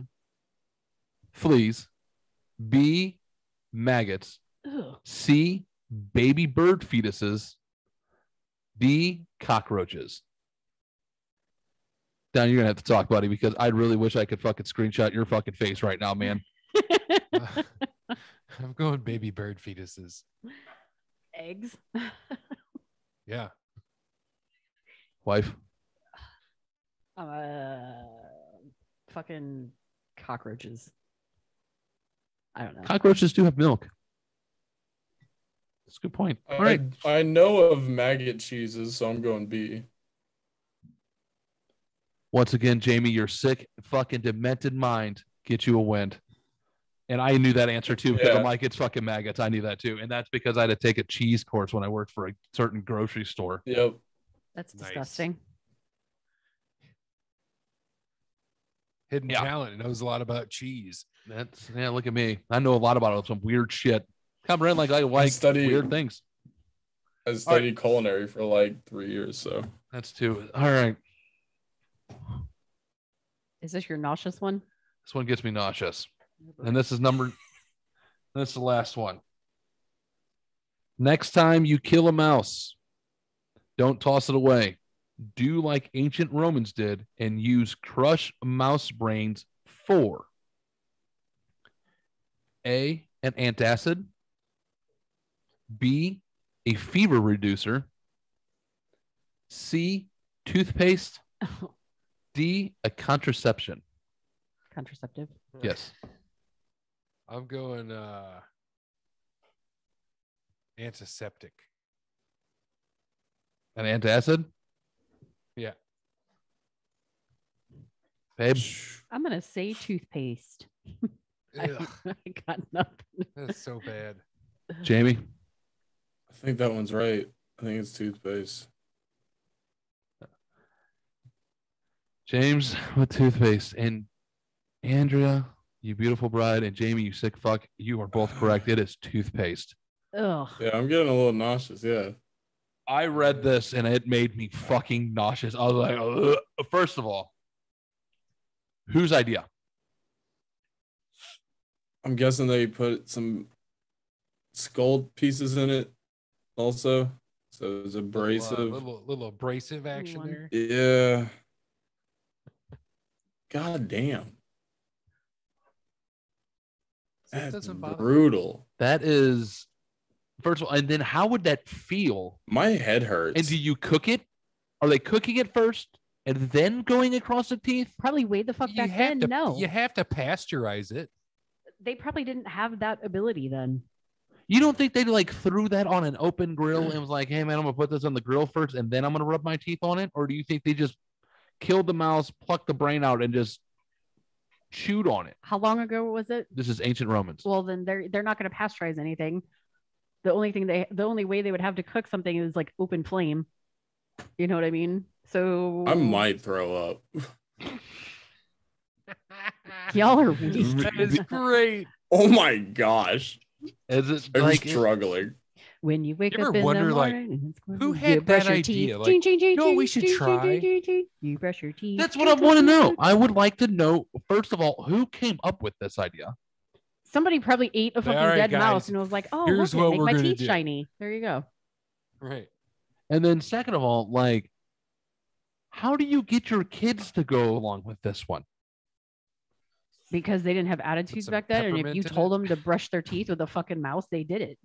fleas, B, maggots, C, baby bird fetuses, D, cockroaches. Dan, you're going to have to talk, buddy, because I really wish I could fucking screenshot your fucking face right now, man. I'm going baby bird fetuses. Eggs. Yeah. Wife? Fucking cockroaches. I don't know. Cockroaches do have milk. That's a good point. All right. I know of maggot cheeses, so I'm going B. Once again, Jamie, your sick, fucking demented mind get you a win. And I knew that answer too because I'm like, it's fucking maggots. I knew that too. And that's because I had to take a cheese course when I worked for a certain grocery store. Yep. That's disgusting. Hidden talent. Knows a lot about cheese. Look at me. I know a lot about some weird shit. Come in like I weird things. I studied culinary for like 3 years, so that's 2. All right. Is this your nauseous one? This one gets me nauseous. And this is the last one. Next time you kill a mouse, don't toss it away. Do like ancient Romans did and use crushed mouse brains for A, an antacid, B, a fever reducer, C, toothpaste, D, a contraception. Contraceptive. Yes. I'm going antiseptic. An antacid? Yeah. Babe? I'm going to say toothpaste. I got nothing. That's so bad. Jamie? I think that one's right. I think it's toothpaste. James with toothpaste. And Andrea, you beautiful bride, and Jamie, you sick fuck, you are both correct. It is toothpaste. Ugh. Yeah, I'm getting a little nauseous. Yeah. I read this and it made me fucking nauseous. I was like, ugh. First of all, whose idea? I'm guessing they put some skull pieces in it also. So it's abrasive. Little abrasive action there. Yeah. God damn. That's brutal. That is, first of all, and then how would that feel? My head hurts. And do you cook it? Are they cooking it first and then going across the teeth? Probably way the fuck back then. No. You have to pasteurize it. They probably didn't have that ability then. You don't think they like threw that on an open grill and was like, hey man, I'm gonna put this on the grill first and then I'm gonna rub my teeth on it? Or do you think they just killed the mouse, plucked the brain out, and just chewed on it? How long ago was it? This is ancient Romans. Well, then they're not going to pasteurize anything. The only way they would have to cook something is like open flame. You know what I mean? So I might throw up. Y'all are weak. That is great. Oh my gosh. Is it I'm like struggling? When you wake You up ever in wonder, the like, morning, who you had brush that your idea? teeth. Like, no, we should try. You brush your teeth. that's what I want to know. I would like to know, first of all, who came up with this idea? Somebody probably ate a fucking dead mouse and was like, "Oh, here's look, what make we're my gonna teeth do." shiny." There you go. Right. And then second of all, like, how do you get your kids to go along with this one? Because they didn't have attitudes back then, and if you told them to brush their teeth with a fucking mouse, they did it.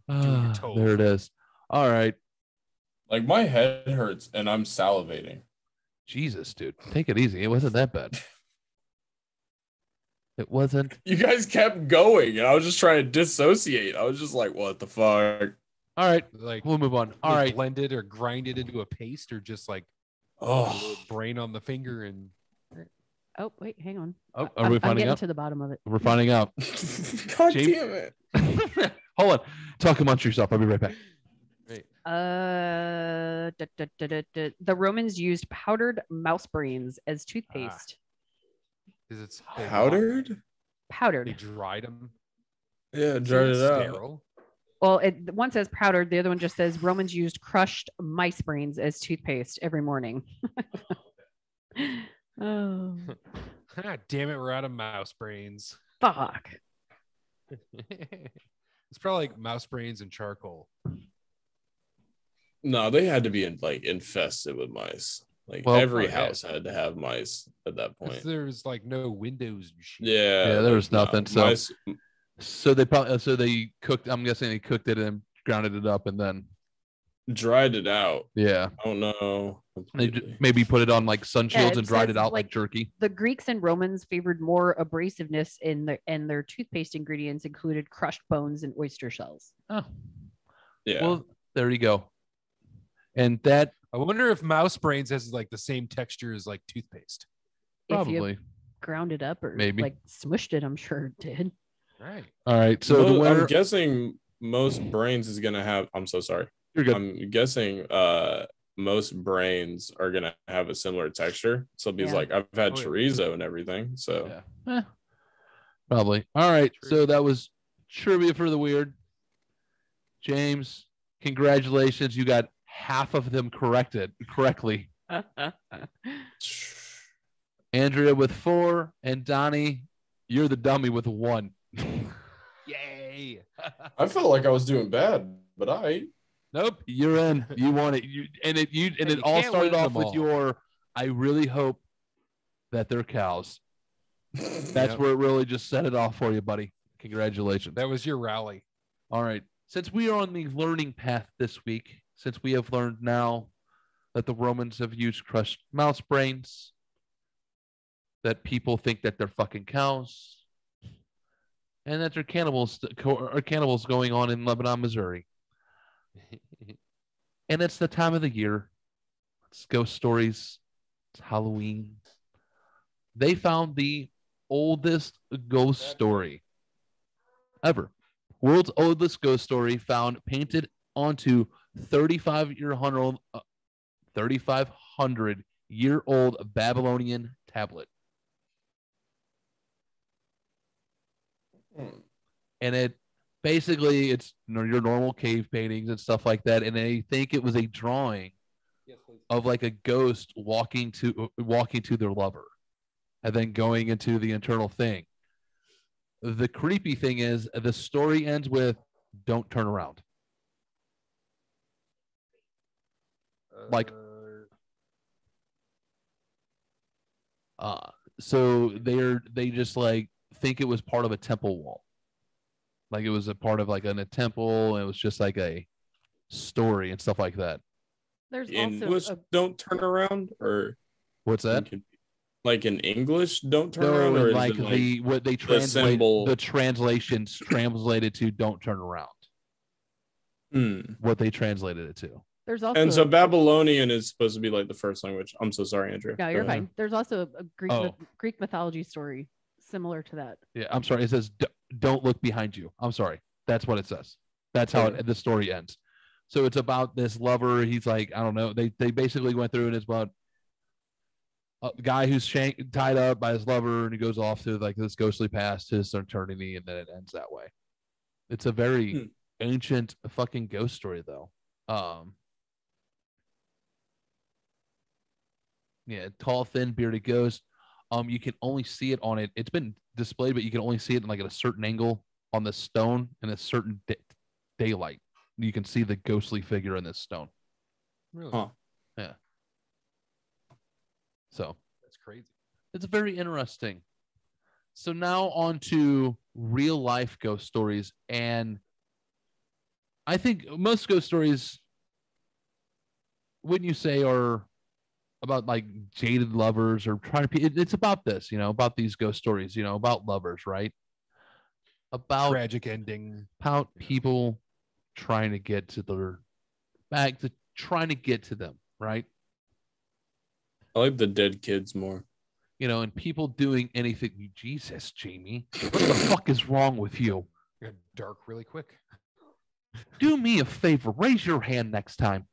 There it is. All right. Like, my head hurts and I'm salivating. Jesus, dude. Take it easy. It wasn't that bad. It wasn't. You guys kept going and I was just trying to dissociate. I was just like, what the fuck? All right. Like, we'll move on. All right. Blend it or grind it into a paste, or just like brain on the finger and. Oh, wait, hang on. Oh, are we finding I'm getting out? to the bottom of it. We're finding out. God damn it. Hold on. Talk amongst yourself. I'll be right back. Right. The Romans used powdered mouse brains as toothpaste. Is it powdered? Powdered. They dried them. Yeah, dried it out. Sterile. Well, one says powdered. The other one just says Romans used crushed mice brains as toothpaste every morning. Oh. God damn it, we're out of mouse brains. Fuck. It's probably like mouse brains and charcoal. No, they had to be infested with mice. Like, every house had to have mice at that point. There's like no windows and shit. Yeah, there was nothing. So mice... so they cooked. I'm guessing they cooked it and grounded it up and then dried it out. Yeah. I don't know. They maybe put it on like sun shields and dried it out like jerky. The Greeks and Romans favored more abrasiveness and their toothpaste ingredients included crushed bones and oyster shells. Oh. Yeah. Well, there you go. And that, I wonder if mouse brains has like the same texture as like toothpaste. Probably. If you ground it up or maybe like smushed it, I'm sure it did. Right. All right. So the winner, I'm guessing most brains is gonna have. I'm so sorry. You're good. I'm guessing most brains are gonna have a similar texture. So because like I've had chorizo and everything. So probably. All right. So that was trivia for the weird. James, congratulations. You got half of them correctly. Andrea with 4, and Donnie, you're the dummy with 1. Yay! I felt like I was doing bad, but nope, you're in. You won it. It all started off with your. I really hope that they're cows. That's where it really just set it off for you, buddy. Congratulations. That was your rally. All right. Since we are on the learning path this week, since we have learned now that the Romans have used crushed mouse brains, that people think that they're fucking cows, and that they're cannibals going on in Lebanon, Missouri. And it's the time of the year. It's ghost stories. It's Halloween. They found the oldest ghost story ever. World's oldest ghost story found painted onto 3,500-year-old Babylonian tablet. And it basically, it's your normal cave paintings and stuff like that. And they think it was a drawing of like a ghost walking to their lover and then going into the internal thing. The creepy thing is the story ends with "Don't turn around." So they just like think it was part of a temple wall. Like it was a part of like a temple, and it was just like a story and stuff like that. There's English don't turn around, or what's that? Like in English, don't turn around, or like what they translate the translations translated to "don't turn around." What they translated it to. There's also and so Babylonian is supposed to be like the first language. I'm so sorry, Andrew. No, you're fine. There's also a Greek mythology story similar to that. Yeah, I'm sorry. It says "Don't look behind you." I'm sorry. That's what it says. That's how the story ends. So it's about this lover. He's like, I don't know. They basically went through and it's about guy who's tied up by his lover, and he goes off to like this ghostly past to his eternity, and then it ends that way. It's a very ancient fucking ghost story, though. Yeah, tall, thin, bearded ghost. You can only see it on it. It's been displayed, but you can only see it in like at a certain angle on the stone in a certain daylight. You can see the ghostly figure in this stone. Really? Huh. Yeah. So that's crazy. It's very interesting. So now on to real life ghost stories, and I think most ghost stories, wouldn't you say, are about like jaded lovers or trying to it's about this, about these ghost stories, about lovers, right? About tragic ending, about people trying to get to their back to trying to get to them, right? I like the dead kids more. And people doing anything. Jesus, Jamie, what the fuck is wrong with you? You're dark really quick. Do me a favor, raise your hand next time.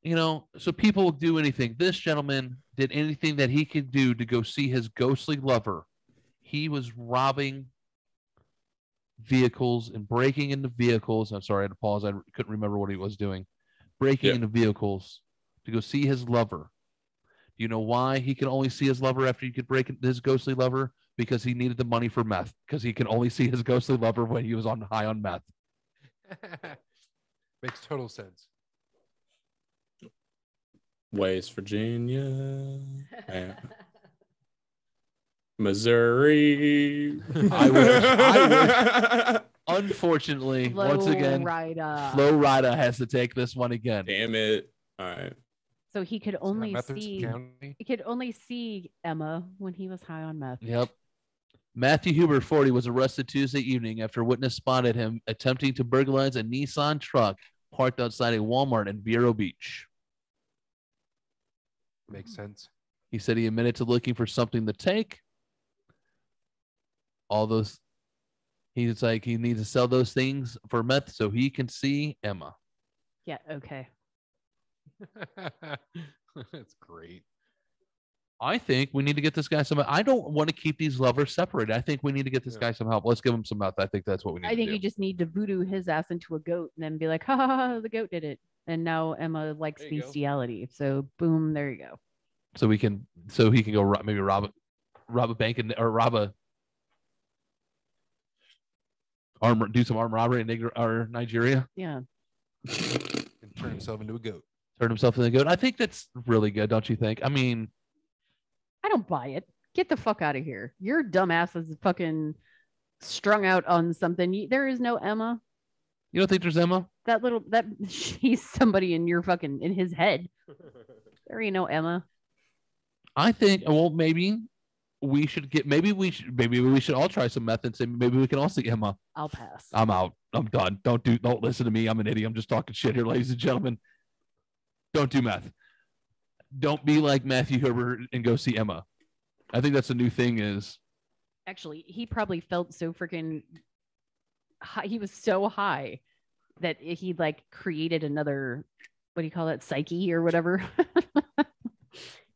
So people do anything. This gentleman did anything that he could do to go see his ghostly lover. He was robbing vehicles and breaking into vehicles. I'm sorry, I had to pause. I couldn't remember what he was doing. Breaking into vehicles to go see his lover. Do you know why he could only see his lover after he could break his ghostly lover? Because he needed the money for meth. Because he can only see his ghostly lover when he was high on meth. Makes total sense. West Virginia, Missouri. I wish. Unfortunately, once again, Flo Rida has to take this one again. Damn it! All right. So he could only see Emma when he was high on meth. Yep. Matthew Huber, 40, was arrested Tuesday evening after a witness spotted him attempting to burglarize a Nissan truck parked outside a Walmart in Vero Beach. Makes sense. He said he admitted to looking for something to take. He's like, he needs to sell those things for meth so he can see Emma. Yeah, okay. That's great. I think we need to get this guy some. I don't want to keep these lovers separated. I think we need to get this guy some help. Let's give him some meth. I think that's what we need. I think you just need to voodoo his ass into a goat and then be like, ha ha ha, the goat did it. And now Emma likes bestiality. So boom, there you go. So he can go maybe rob a bank or rob a do some armed robbery in Nigeria. Yeah. And turn himself into a goat. I think that's really good, don't you think? I mean, I don't buy it. Get the fuck out of here. Your dumbass is fucking strung out on something. There is no Emma. You don't think there's Emma? She's somebody in his head. There ain't no Emma. I think, maybe we should all try some meth and say maybe we can all see Emma. I'll pass. I'm out. I'm done. Don't listen to me. I'm an idiot. I'm just talking shit here, ladies and gentlemen. Don't do meth. Don't be like Matthew Herbert and go see Emma. I think that's the new thing is. Actually, he probably felt so freaking high. He was so high that he like created another, what do you call it? Psyche or whatever.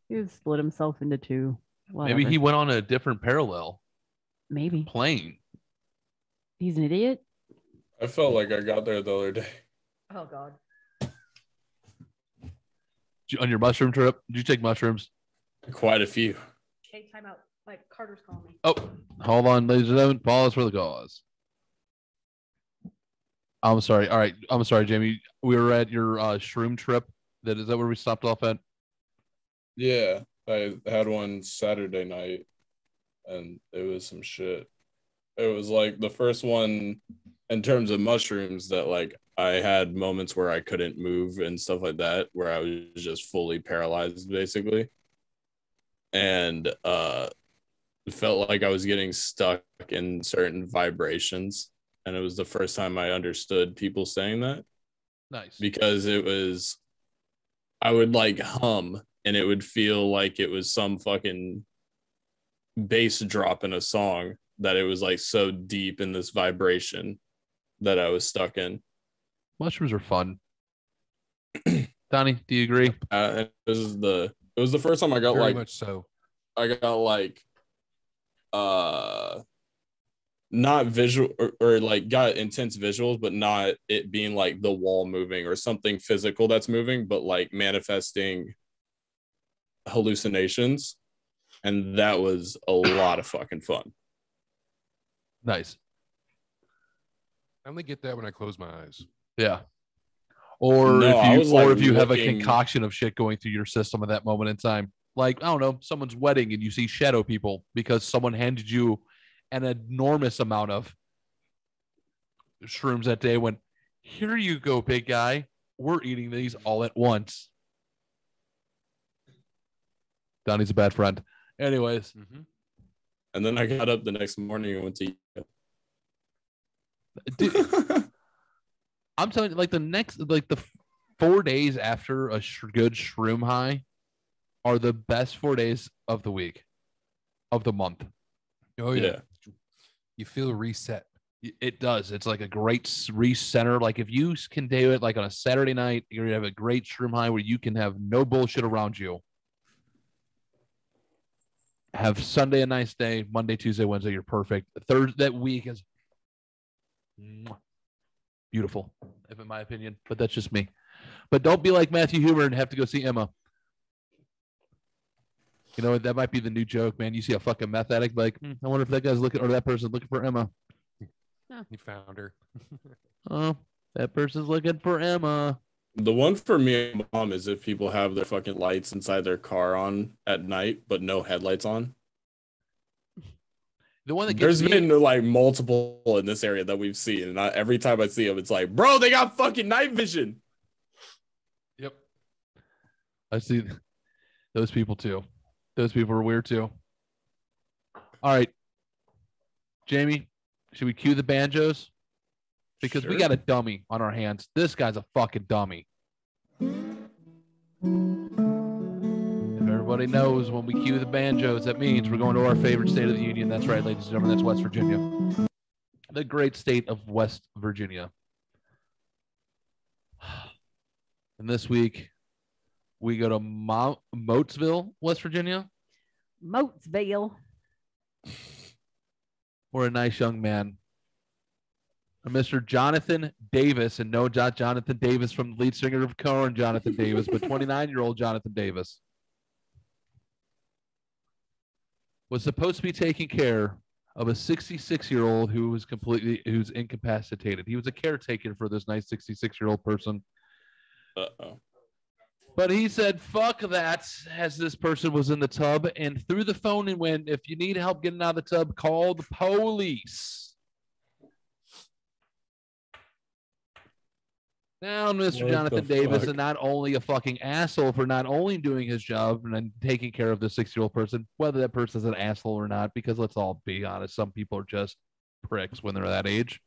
He split himself into two. Whatever. Maybe he went on a different parallel. Maybe. Plane. He's an idiot. I felt like I got there the other day. Oh, God. On your mushroom trip? Did you take mushrooms? Quite a few. Okay, time out. My Carter's calling me. Oh, hold on, ladies and gentlemen. Pause for the cause. I'm sorry. All right. I'm sorry, Jamie. We were at your shroom trip. Is that where we stopped off at? Yeah. I had one Saturday night, and it was some shit. It was like the first one in terms of mushrooms that like I had moments where I couldn't move and stuff like that, where I was just fully paralyzed basically. And it felt like I was getting stuck in certain vibrations. And it was the first time I understood people saying that. Nice. Because I would like hum and it would feel like it was some fucking bass drop in a song, that it was like so deep in this vibration that I was stuck in. Mushrooms are fun. Donnie, do you agree? It was the first time I got Very much so. I got like not visual or like got intense visuals, but not it being like the wall moving or something physical that's moving, but like manifesting hallucinations. And that was a lot of fucking fun. Nice. I only get that when I close my eyes. Yeah. Or if you have a concoction of shit going through your system at that moment in time. Like, I don't know, someone's wedding and you see shadow people because someone handed you an enormous amount of shrooms that day. When, here you go, big guy. We're eating these all at once. Donnie's a bad friend. Anyways. Mm-hmm. And then I got up the next morning and went to Dude, I'm telling you, like the 4 days after a good shroom high are the best 4 days of the week, of the month. Oh yeah. You feel reset. It does. It's like a great recenter. Like if you can do it like on a Saturday night, you're gonna have a great shroom high where you can have no bullshit around you. Have Sunday a nice day, Monday, Tuesday, Wednesday, you're perfect. Thursday, that week is beautiful, if in my opinion, but that's just me. But don't be like Matthew Huber and have to go see Emma. You know, that might be the new joke, man. You see a fucking meth addict, like, I wonder if that guy's looking, or that person's looking for Emma. You found her. Oh, that person's looking for Emma. The one for me and mom is if people have their fucking lights inside their car on at night, but no headlights on. The one that there's been like multiple in this area that we've seen, and every time I see them, it's like, bro, they got fucking night vision. Yep, I see those people too. Those people are weird too. All right, Jamie, should we cue the banjos? Because we got a dummy on our hands. This guy's a fucking dummy. If everybody knows when we cue the banjos, that means we're going to our favorite state of the union. That's right, ladies and gentlemen. That's West Virginia. The great state of West Virginia. And this week, we go to Moatesville, West Virginia. Moatesville. Where a nice young man, Mr. Jonathan Davis, and no Jonathan Davis from the lead singer of Korn, Jonathan Davis, but 29-year-old Jonathan Davis, was supposed to be taking care of a 66-year-old who's incapacitated. He was a caretaker for this nice 66-year-old person. Uh-oh. But he said, fuck that, as this person was in the tub, and threw the phone and went, if you need help getting out of the tub, call the police. Now, Mr. Jonathan Davis is not only a fucking asshole for not only doing his job and then taking care of the 6-year-old person, whether that person is an asshole or not, because let's all be honest, some people are just pricks when they're that age.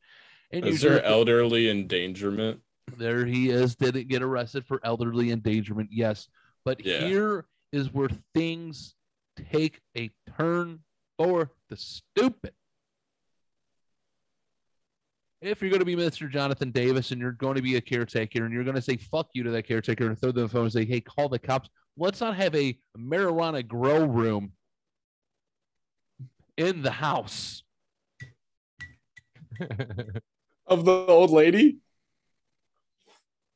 And is there elderly endangerment? There he is. Didn't get arrested for elderly endangerment, yes. But here is where things take a turn for the stupid. If you're going to be Mr. Jonathan Davis and you're going to be a caretaker and you're going to say fuck you to that caretaker and throw them the phone and say, hey, call the cops. Let's not have a marijuana grow room in the house. Of the old lady?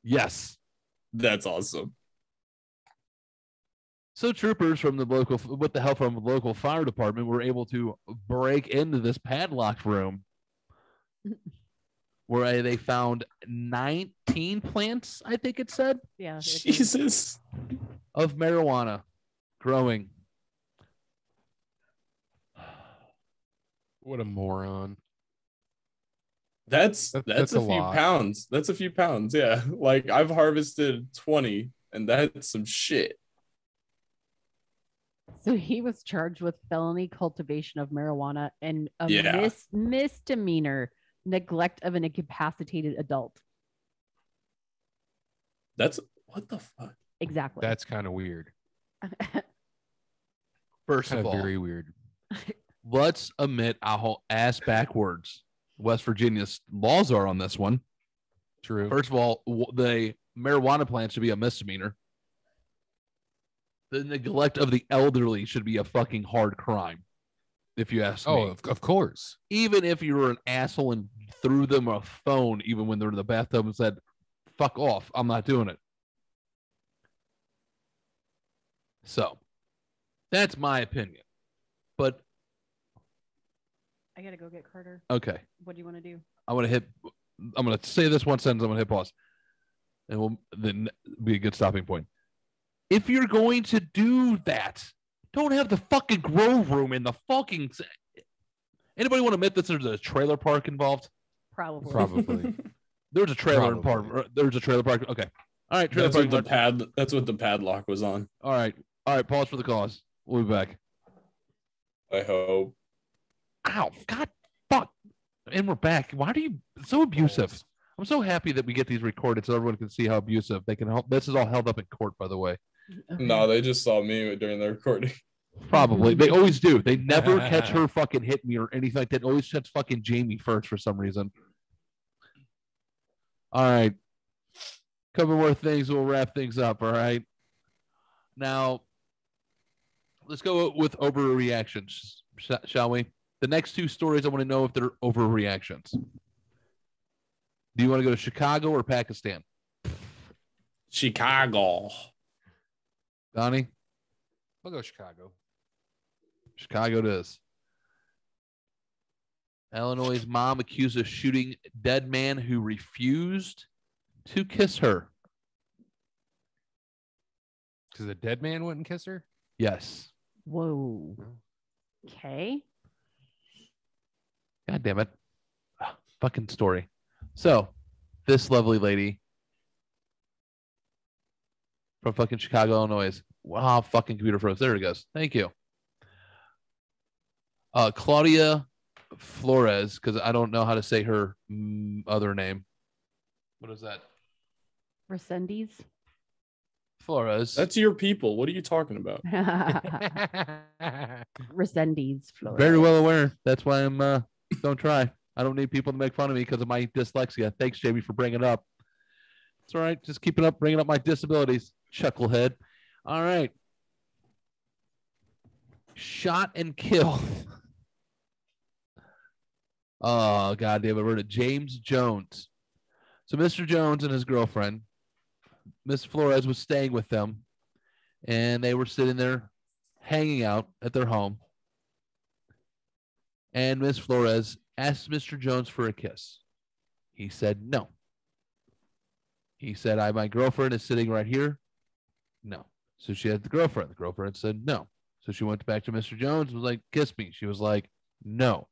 Yes. That's awesome. So troopers from the local, with the help from the local fire department, were able to break into this padlocked room where they found 19 plants, I think it said. Yeah. Jesus. Of marijuana growing. What a moron. That's a few pounds. That's a few pounds. Yeah. Like I've harvested 20 and that's some shit. So he was charged with felony cultivation of marijuana and a misdemeanor neglect of an incapacitated adult. That's what the fuck? Exactly. That's kind of weird. First of all, very weird. Let's admit how ass backwards West Virginia's laws are on this one. True. First of all, the marijuana plants should be a misdemeanor. The neglect of the elderly should be a fucking hard crime, if you ask me. Oh, of course. Even if you were an asshole and threw them a phone, even when they're in the bathtub, and said, "Fuck off, I'm not doing it." So, that's my opinion. But I gotta go get Carter. okay, What do you want to do? I'm gonna say this one sentence. I'm gonna hit pause, and we'll then be a good stopping point. If you're going to do that, don't have the fucking grow room in the fucking. Anybody want to admit that there's a trailer park involved? Probably. There's a trailer park. There's a trailer park. Okay. All right. Trailer park. That's what the padlock was on. All right. Pause for the cause. We'll be back. I hope. Ow. God. Fuck. And we're back. Why are you so abusive? I'm so happy that we get these recorded so everyone can see how abusive they can help. This is all held up in court, by the way. Okay. No, they just saw me during the recording. Probably. They always do. They never catch her fucking hit me or anything like that. Always catch fucking Jamie first for some reason. All right. Couple more things. We'll wrap things up. All right. Now, let's go with overreactions, shall we? The next two stories, I want to know if they're overreactions. Do you want to go to Chicago or Pakistan? Chicago. Donnie? I'll go Chicago. Chicago it is. Illinois' mom accused of shooting dead man who refused to kiss her. Because the dead man wouldn't kiss her? Yes. Whoa. Okay. God damn it. Fucking story. So, this lovely lady from fucking Chicago, Illinois. Wow, fucking computer froze. There it goes. Thank you. Claudia Flores, because I don't know how to say her other name. What is that? Resendiz. Flores. That's your people. What are you talking about? Resendiz. Flores. Very well aware. That's why I'm don't try. I don't need people to make fun of me because of my dyslexia. Thanks, Jamie, for bringing it up. It's all right. Just keeping up, bringing up my disabilities. Chucklehead. All right. Shot and killed. Oh, God damn it. We're to James Jones. So Mr. Jones and his girlfriend, Miss Flores, was staying with them, and they were sitting there hanging out at their home. And Miss Flores asked Mr. Jones for a kiss. He said no. He said, my girlfriend is sitting right here. No. So she had the girlfriend. The girlfriend said no. So she went back to Mr. Jones and was like, kiss me. She was like, no.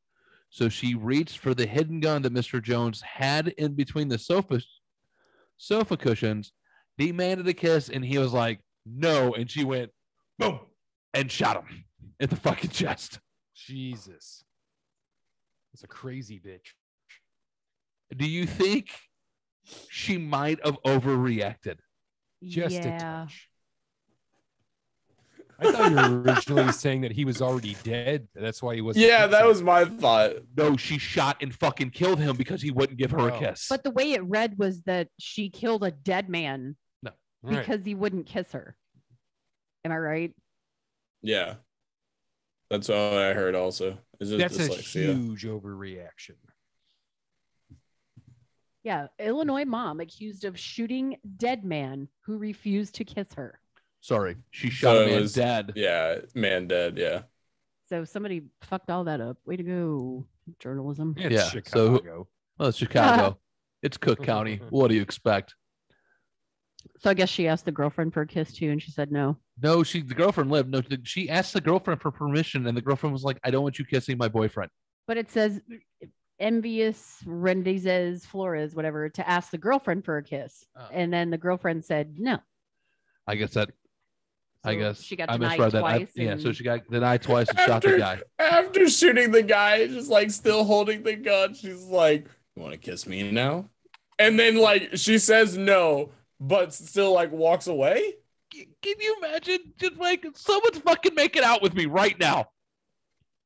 So she reached for the hidden gun that Mr. Jones had in between the sofa cushions, demanded a kiss, and he was like, no. And she went, boom, and shot him in the fucking chest. Jesus. It's a crazy bitch. Do you think she might have overreacted? Just a yeah. touch. I thought you were originally saying that he was already dead. That's why he wasn't. Yeah, that was my thought. No, she shot and fucking killed him because he wouldn't give her a kiss. But the way it read was that she killed a dead man No. because he wouldn't kiss her. Am I right? Yeah. That's what I heard also. That's a huge overreaction. Yeah. Illinois mom accused of shooting dead man who refused to kiss her. Sorry, she shot a man dead. Yeah, man dead, yeah. So somebody fucked all that up. Way to go, journalism. It's Yeah, Chicago. Well, it's Chicago. It's Cook County. What do you expect? So I guess she asked the girlfriend for a kiss too, and she said no. No, the girlfriend lived. No, she asked the girlfriend for permission, and the girlfriend was like, I don't want you kissing my boyfriend. But it says envious Rendezes Flores, whatever, to ask the girlfriend for a kiss. Oh. And then the girlfriend said no. I guess she got I denied misread that. twice. So she got denied twice and shot the guy. After shooting the guy, just like still holding the gun, she's like, you want to kiss me now? And then like she says no, but still like walks away. Can you imagine just like someone's fucking making out with me right now?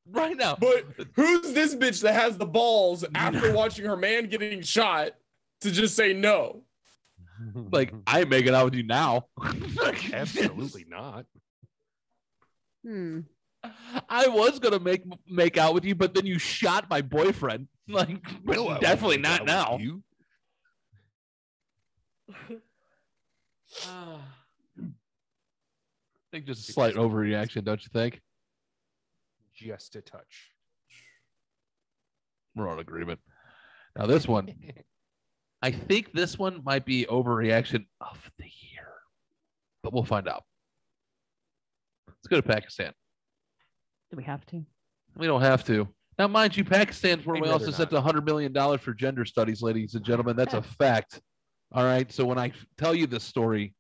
Right now. But who's this bitch that has the balls after watching her man getting shot to just say no? Like, I ain't making out with you now. Absolutely not. I was gonna make out with you, but then you shot my boyfriend. Like, no, definitely not now. I think just a slight overreaction, don't you think? Just a touch. We're on agreement. Now this one, I think this one might be overreaction of the year, but we'll find out. Let's go to Pakistan. Do we have to? We don't have to. Now, mind you, Pakistan's where we also sent $100 million for gender studies, ladies and gentlemen. That's a fact. All right. So when I tell you this story,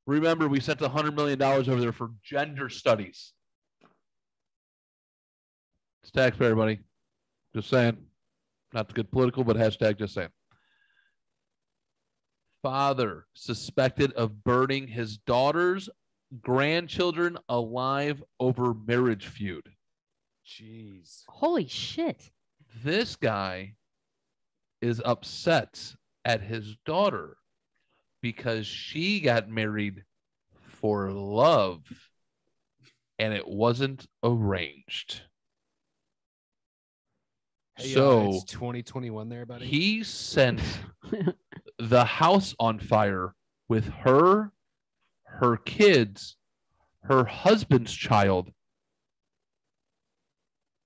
remember we sent $100 million over there for gender studies. It's taxpayer money. Just saying. Not to get political, but hashtag just saying. Father suspected of burning his daughter's grandchildren alive over marriage feud. Jeez. Holy shit. This guy is upset at his daughter because she got married for love and it wasn't arranged. Hey, so it's 2021 there, buddy. He sent the house on fire with her kids, her husband's child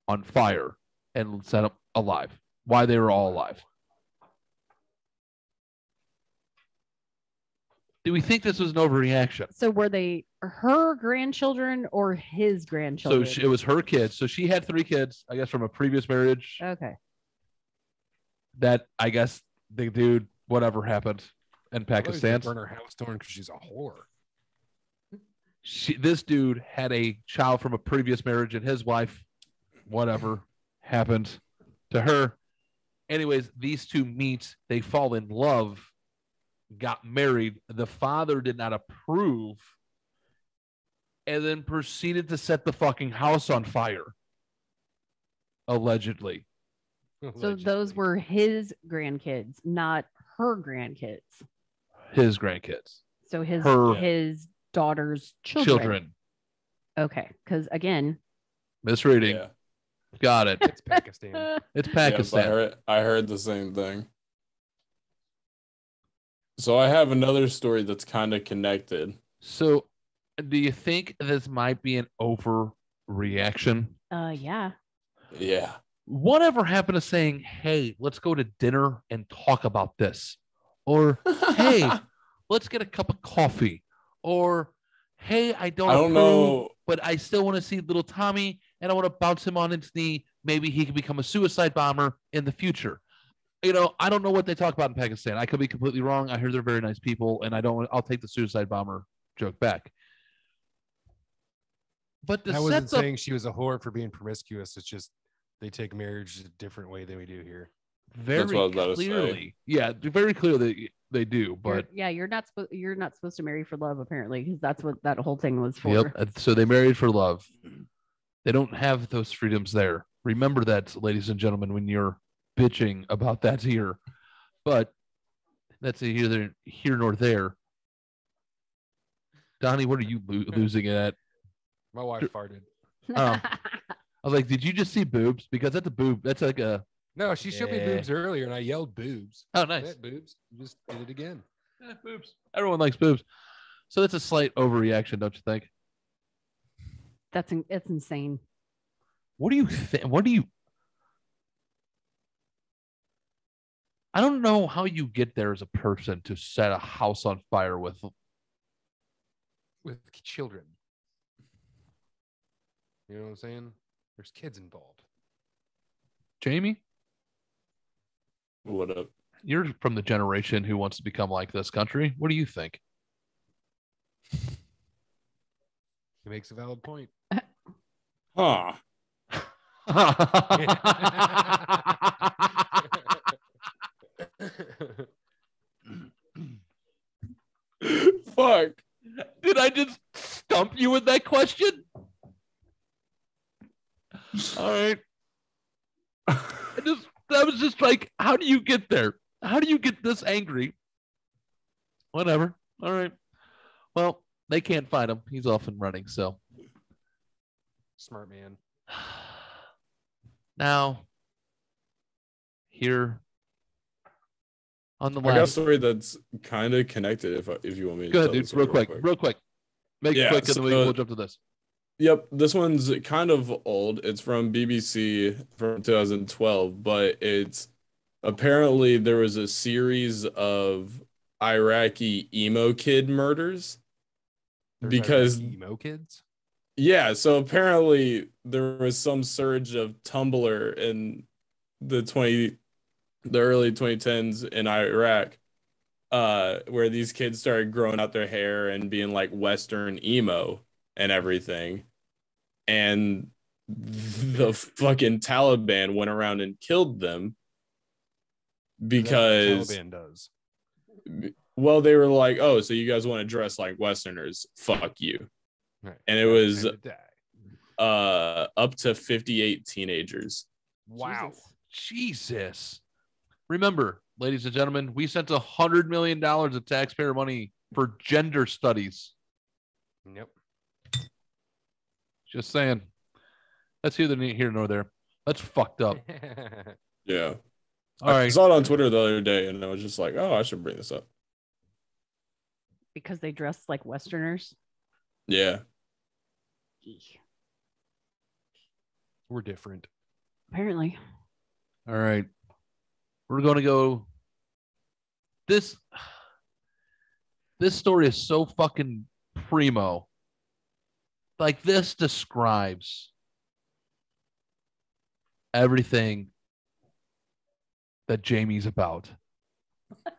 on fire and set up alive. Why they were all alive. Do we think this was an overreaction? So were they her grandchildren or his grandchildren? So it was her kids. So she had 3 kids, I guess, from a previous marriage. Okay. That, I guess, the dude, whatever happened in Pakistan. Burn her house down because she's a whore. This dude had a child from a previous marriage and his wife, whatever happened to her. Anyways, these two meet, they fall in love, got married. The father did not approve and then proceeded to set the fucking house on fire. Allegedly. So those were his grandkids, not her grandkids. His grandkids. So his daughter's children. Okay, because again, misreading. Yeah. Got it. It's Pakistan. It's Pakistan. Yep, I heard the same thing. So I have another story that's kind of connected. So, do you think this might be an overreaction? Yeah. Yeah. Whatever happened to saying, "Hey, let's go to dinner and talk about this," or "Hey, let's get a cup of coffee," or "Hey, I don't know, but I still want to see little Tommy, and I want to bounce him on his knee. Maybe he can become a suicide bomber in the future." You know, I don't know what they talk about in Pakistan. I could be completely wrong. I heard they're very nice people, and I'll take the suicide bomber joke back. But I wasn't saying she was a whore for being promiscuous. It's just they take marriage a different way than we do here. Very clearly. Yeah, very clearly they do. But you're not supposed to marry for love, apparently, because that's what that whole thing was for. Yep. So they married for love. They don't have those freedoms there. Remember that, ladies and gentlemen, when you're bitching about that here. But that's neither here nor there. Donnie, what are you losing it at? My wife farted. I was like, did you just see boobs? Because that's a boob. That's like a... No, she showed me boobs earlier, and I yelled boobs. Oh, nice. That boobs. You just did it again. Boobs. Everyone likes boobs. So that's a slight overreaction, don't you think? It's insane. What do you think? I don't know how you get there as a person to set a house on fire with children. You know what I'm saying? There's kids involved. Jamie? What up? You're from the generation who wants to become like this country. What do you think? He makes a valid point. Huh. Fuck. Did I just stump you with that question? All right. I was just like, how do you get there? How do you get this angry Whatever. All right. Well, they can't find him. He's off and running. So Smart man. now, here on the I got a last. story that's kind of connected. If you want me to Go ahead, tell dude. Real quick. Make it quick, and then we'll jump to this. Yep, this one's kind of old. It's from BBC from 2012, but it's apparently there was a series of Iraqi Emo Kid murders. Because Iraqi Emo kids? Yeah, so apparently there was some surge of Tumblr in the early 2010s in Iraq, where these kids started growing out their hair and being like Western emo and everything. And the fucking Taliban went around and killed them because the Taliban does. Well, they were like, oh, so you guys want to dress like Westerners? Fuck you. Right. And it was up to 58 teenagers. Wow. Jesus. Remember, ladies and gentlemen, we sent $100 million of taxpayer money for gender studies. Yep. Just saying. That's neither here nor there. That's fucked up. Yeah. All right. I saw it on Twitter the other day, and I was just like, oh, I should bring this up. Because they dress like Westerners? Yeah. We're different. Apparently. All right. We're going to go. This story is so fucking primo. Like, this describes everything that Jamie's about. What?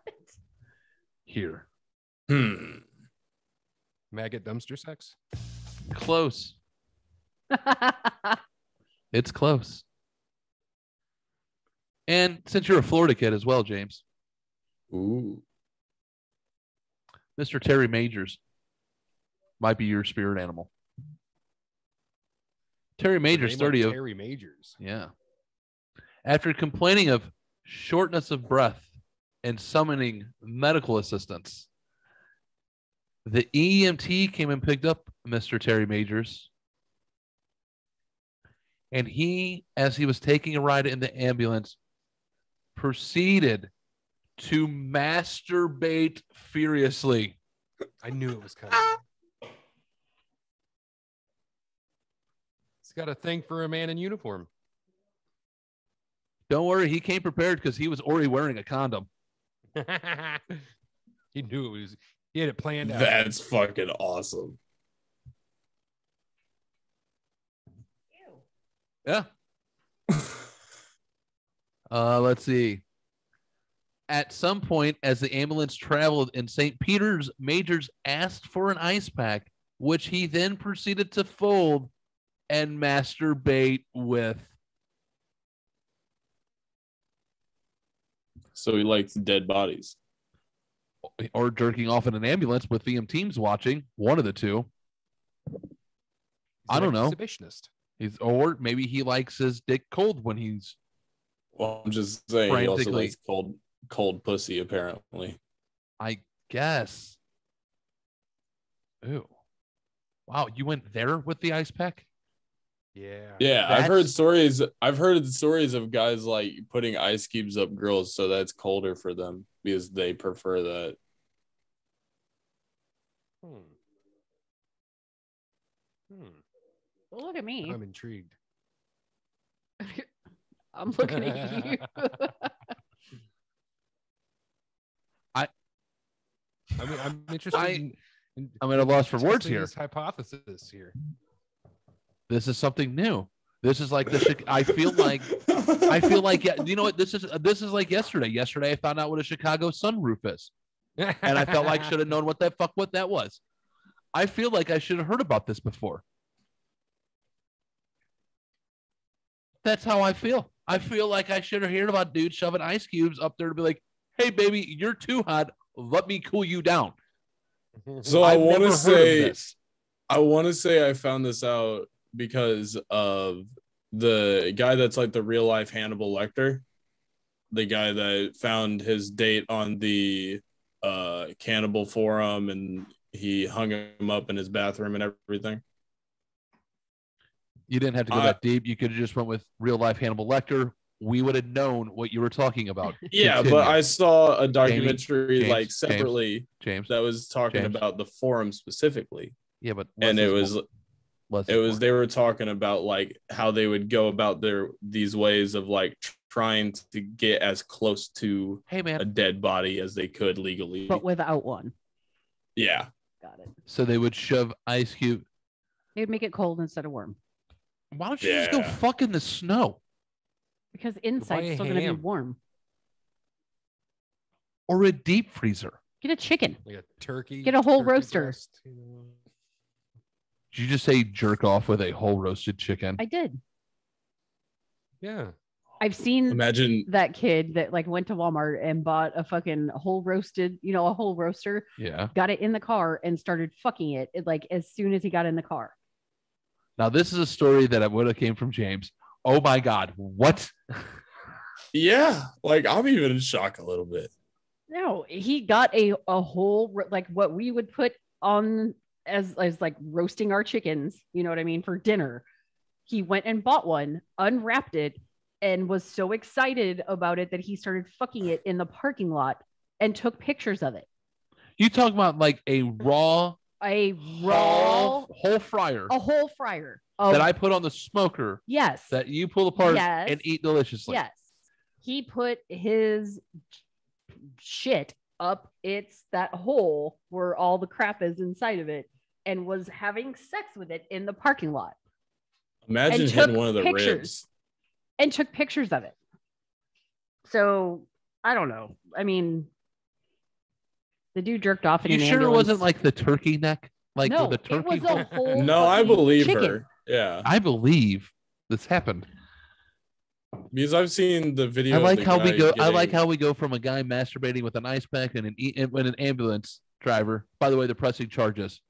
Here. Maggot dumpster sex? Close. It's close. And since you're a Florida kid as well, James. Ooh. Mr. Terry Majors might be your spirit animal. Terry Majors, 30 of Terry Majors. Yeah. After complaining of shortness of breath and summoning medical assistance, the EMT came and picked up Mr. Terry Majors. And he, as he was taking a ride in the ambulance, proceeded to masturbate furiously. I knew it was coming. He's got a thing for a man in uniform. Don't worry, he came prepared because he was already wearing a condom. He knew it was. He had it planned out. That's fucking awesome. Yeah. Let's see. At some point, as the ambulance traveled in St. Peter's, Majors asked for an ice pack, which he then proceeded to fold and masturbate with. So he likes dead bodies. Or jerking off in an ambulance with the teams watching. One of the two. I don't know. Exhibitionist. Or maybe he likes his dick cold when he's. Well, I'm just saying he also likes cold pussy, apparently. I guess. Ooh. Wow, you went there with the ice pack? Yeah. Yeah, I've heard stories of guys like putting ice cubes up girls so that's colder for them because they prefer that. Well, look at me. I'm intrigued. I'm looking at you. I'm interested I'm at a loss for words here. This hypothesis here. This is something new. This is like I feel like you know what this is like yesterday. Yesterday I found out what a Chicago sunroof is, and I felt like I should have known what that was. I feel like I should have heard about this before. That's how I feel. I feel like I should have heard about dudes shoving ice cubes up there to be like, "Hey, baby, you're too hot. Let me cool you down." So I want to say I found this out because of the guy that's like the real life Hannibal Lecter, the guy that found his date on the cannibal for him, and he hung him up in his bathroom and everything. You didn't have to go that deep. You could have just went with real life Hannibal Lecter. We would have known what you were talking about. Yeah, Continue. but I saw a documentary James, separately James, that was talking about the forum specifically. Yeah, but and it was they were talking about like how they would go about these ways of like trying to get as close to a dead body as they could legally, but without one. Yeah, got it. So they would shove ice cube. They would make it cold instead of warm. Why don't you just go fuck in the snow? Because inside's still going to be warm. Or a deep freezer. Get a chicken. Like a turkey. Get a whole roaster. Breast, Did you just say jerk off with a whole roasted chicken? I did. Yeah. I've seen imagine that kid that like went to Walmart and bought a fucking whole roasted, a whole roaster. Yeah. Got it in the car and started fucking it like as soon as he got in the car. Now, this is a story that would have came from James. Oh my God. What? Yeah. Like I'm even in shock a little bit. No, he got a whole, like what we would put on as like roasting our chickens, you know what I mean, for dinner. He went and bought one, unwrapped it, and was so excited about it that he started fucking it in the parking lot and took pictures of it. You talking about like a raw whole fryer. A whole fryer. That I put on the smoker. Yes. That you pull apart and eat deliciously. Yes. He put his shit up that hole where all the crap is inside of it and was having sex with it in the parking lot. Imagine hitting one of the ribs. And took pictures of it. So, I don't know. I mean, the dude jerked off in an ambulance. You sure it wasn't like the turkey neck? Like no, the turkey it was a whole No, I believe chicken. her. Yeah. I believe this happened. Because I've seen the video. I like how we go from a guy masturbating with an ice pack and an ambulance driver. By the way, they're pressing charges.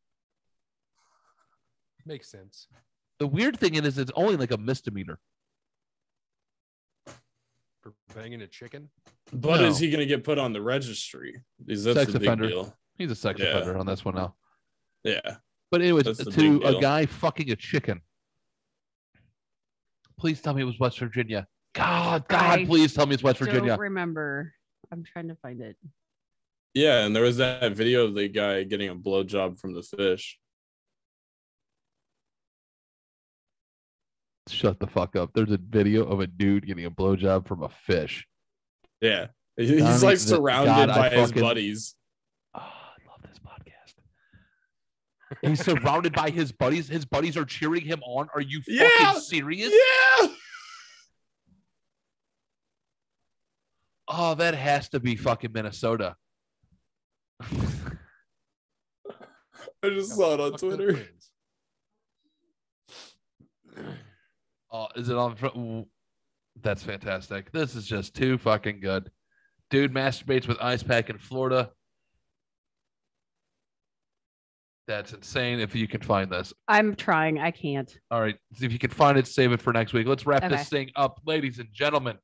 Makes sense. The weird thing is it's only like a misdemeanor. For banging a chicken? But is he going to get put on the registry? Because that's sex the big offender. deal. He's a sex offender on this one now. Yeah. But anyways, to a guy fucking a chicken. Please tell me it was West Virginia. God, please tell me it's West Virginia. I don't remember. I'm trying to find it. Yeah, and there was that video of the guy getting a blowjob from the fish. Shut the fuck up. There's a video of a dude getting a blowjob from a fish. Yeah. He's like surrounded by his buddies. Oh, I love this podcast. He's surrounded by his buddies. His buddies are cheering him on. Are you fucking serious? Yeah. Oh, that has to be fucking Minnesota. I just saw it on Twitter. Oh, is it on? That's fantastic. This is just too fucking good. Dude masturbates with ice pack in Florida. That's insane. If you can find this, I'm trying. I can't. All right. If you can find it, save it for next week. Let's wrap this thing up, ladies and gentlemen.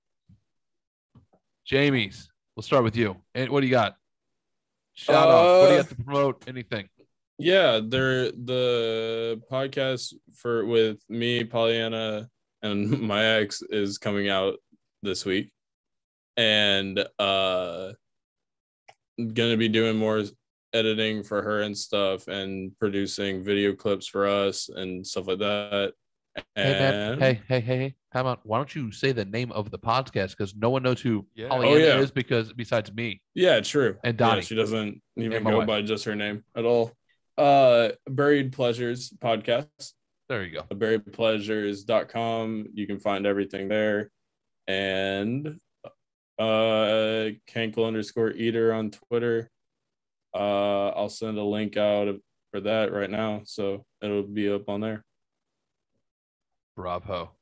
Jamie's. We'll start with you. And what do you got? Shout out. What do you got to promote? Anything? Yeah, the podcast with me, Pollyanna, and my ex is coming out this week, and gonna be doing more editing for her and stuff, and producing video clips for us and stuff like that. And hey, how about why don't you say the name of the podcast, because no one knows who Pollyanna is because besides me. Yeah, true. And Donnie. Yeah, she doesn't even go by just her name at all. Buried Pleasures podcast. There you go. buriedpleasures.com. You can find everything there. And Cankle_eater on Twitter. I'll send a link out for that right now, so it'll be up on there. Bravo.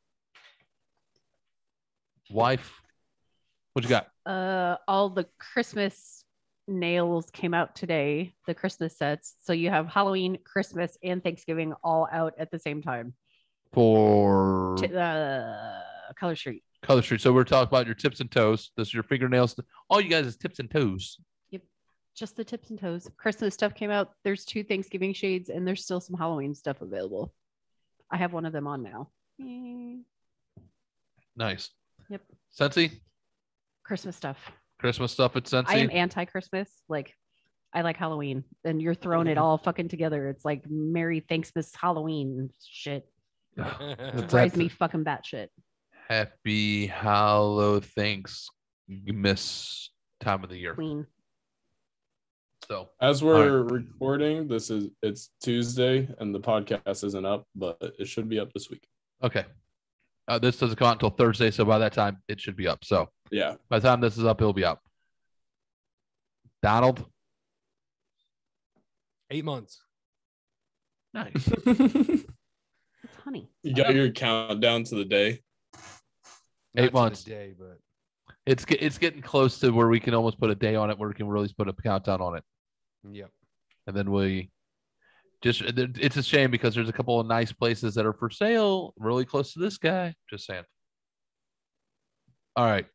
Wife, what you got? All the Christmas nails came out today, the Christmas sets. So you have Halloween, Christmas, and Thanksgiving all out at the same time. For Color Street. Color Street. So we're talking about your tips and toes. This is your fingernails. All you guys is tips and toes. Yep. Just the tips and toes. Christmas stuff came out. There's 2 Thanksgiving shades, and there's still some Halloween stuff available. I have one of them on now. Nice. Yep. Scentsy? Christmas stuff. Christmas stuff at Scentsy? I am anti-Christmas. Like, I like Halloween, and you're throwing it all fucking together. It's like Merry Thanksmas Halloween shit. It drives me fucking batshit. Happy Hallow Thanksmas time of the year. Queen. So as we're recording, it's Tuesday and the podcast isn't up, but it should be up this week. Okay. This doesn't come out until Thursday, so by that time it should be up. So yeah, by the time this is up, it'll be up. Donald? 8 months. Nice. It's honey. You got your countdown to the day. 8 months. Day, but it's getting close to where we can almost put a day on it, where we can really put a countdown on it. Yep. And then it's a shame because there's a couple of nice places that are for sale really close to this guy. Just saying. All right.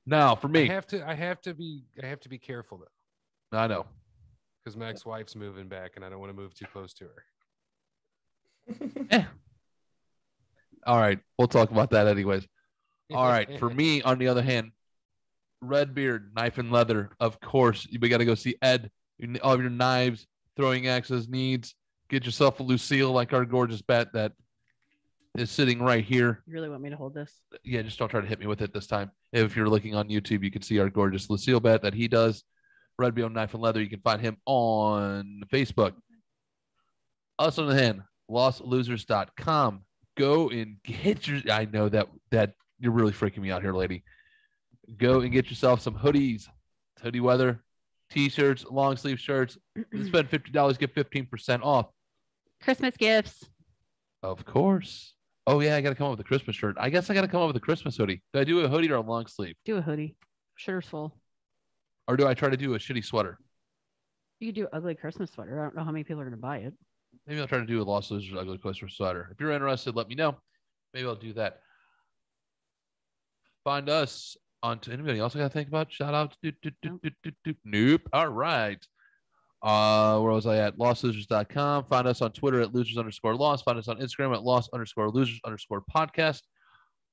Now for me, I have to be careful though. I know. Because my ex-wife's moving back and I don't want to move too close to her. All right. We'll talk about that anyways. All right. For me, on the other hand, Redbeard, Knife and Leather. Of course, we got to go see Ed. All of your knives, throwing axes needs. Get yourself a Lucille like our gorgeous bat that is sitting right here. You really want me to hold this? Yeah, just don't try to hit me with it this time. If you're looking on YouTube, you can see our gorgeous Lucille bat that he does. Redbeard, Knife and Leather. You can find him on Facebook. Us on the hand, lostlosers.com. Go and get your. I know that you're really freaking me out here, lady. Go and get yourself some hoodies, hoodie weather, t-shirts, long sleeve shirts. Spend $50, get 15% off. Christmas gifts. Of course. Oh yeah, I got to come up with a Christmas shirt. I guess I got to come up with a Christmas hoodie. Do I do a hoodie or a long sleeve? Do a hoodie. Shitter's full. Or do I try to do a shitty sweater? You could do an ugly Christmas sweater. I don't know how many people are going to buy it. Maybe I'll try to do a Lost Losers ugly Christmas sweater. If you're interested, let me know. Maybe I'll do that. Find us on anybody else I got to think about? Shout out. Nope. All right. Where was I at? LostLosers.com. Find us on Twitter at losers_lost. Find us on Instagram at lost_losers_podcast.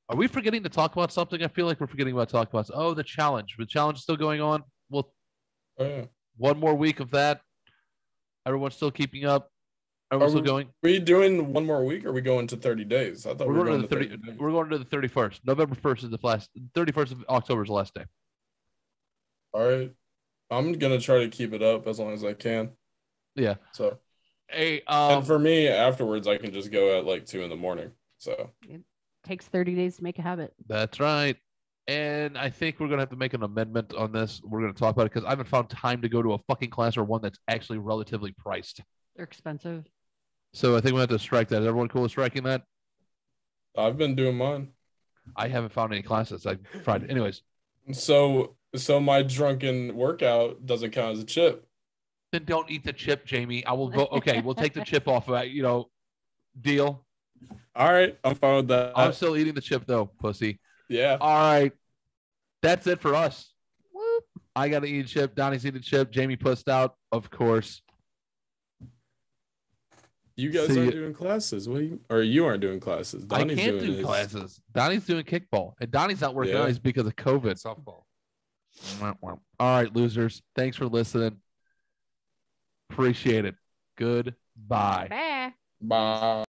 Are we forgetting to talk about something? I feel like we're forgetting about talking about. Oh, the challenge. The challenge is still going on. Well, one more week of that. Everyone's still keeping up. Everyone's still going. Are we doing one more week or are we going to 30 days? I thought we were going to 30 days. We're going to the 31st. November 1st is the last. 31st of October is the last day. All right. I'm going to try to keep it up as long as I can. Yeah. So, hey, and for me, afterwards, I can just go at like 2 a.m. So it takes 30 days to make a habit. That's right. And I think we're going to have to make an amendment on this. We're going to talk about it because I haven't found time to go to a fucking class or one that's actually relatively priced. They're expensive. So I think we have to strike that. Is everyone cool with striking that? I've been doing mine. I haven't found any classes. I tried. Anyways. So my drunken workout doesn't count as a chip. Then don't eat the chip, Jamie. I will go. Okay, we'll take the chip off of that. Deal. All right, I'm fine with that. I'm still eating the chip though, pussy. Yeah. All right. That's it for us. Whoop. I got to eat a chip. Donnie's eating a chip. Jamie pussed out, of course. You guys aren't doing classes. You aren't doing classes. Donnie's I can't do classes. Donnie's doing kickball. And Donnie's not working out because of COVID. Softball. All right, losers. Thanks for listening. Appreciate it. Goodbye. Bye. Bye.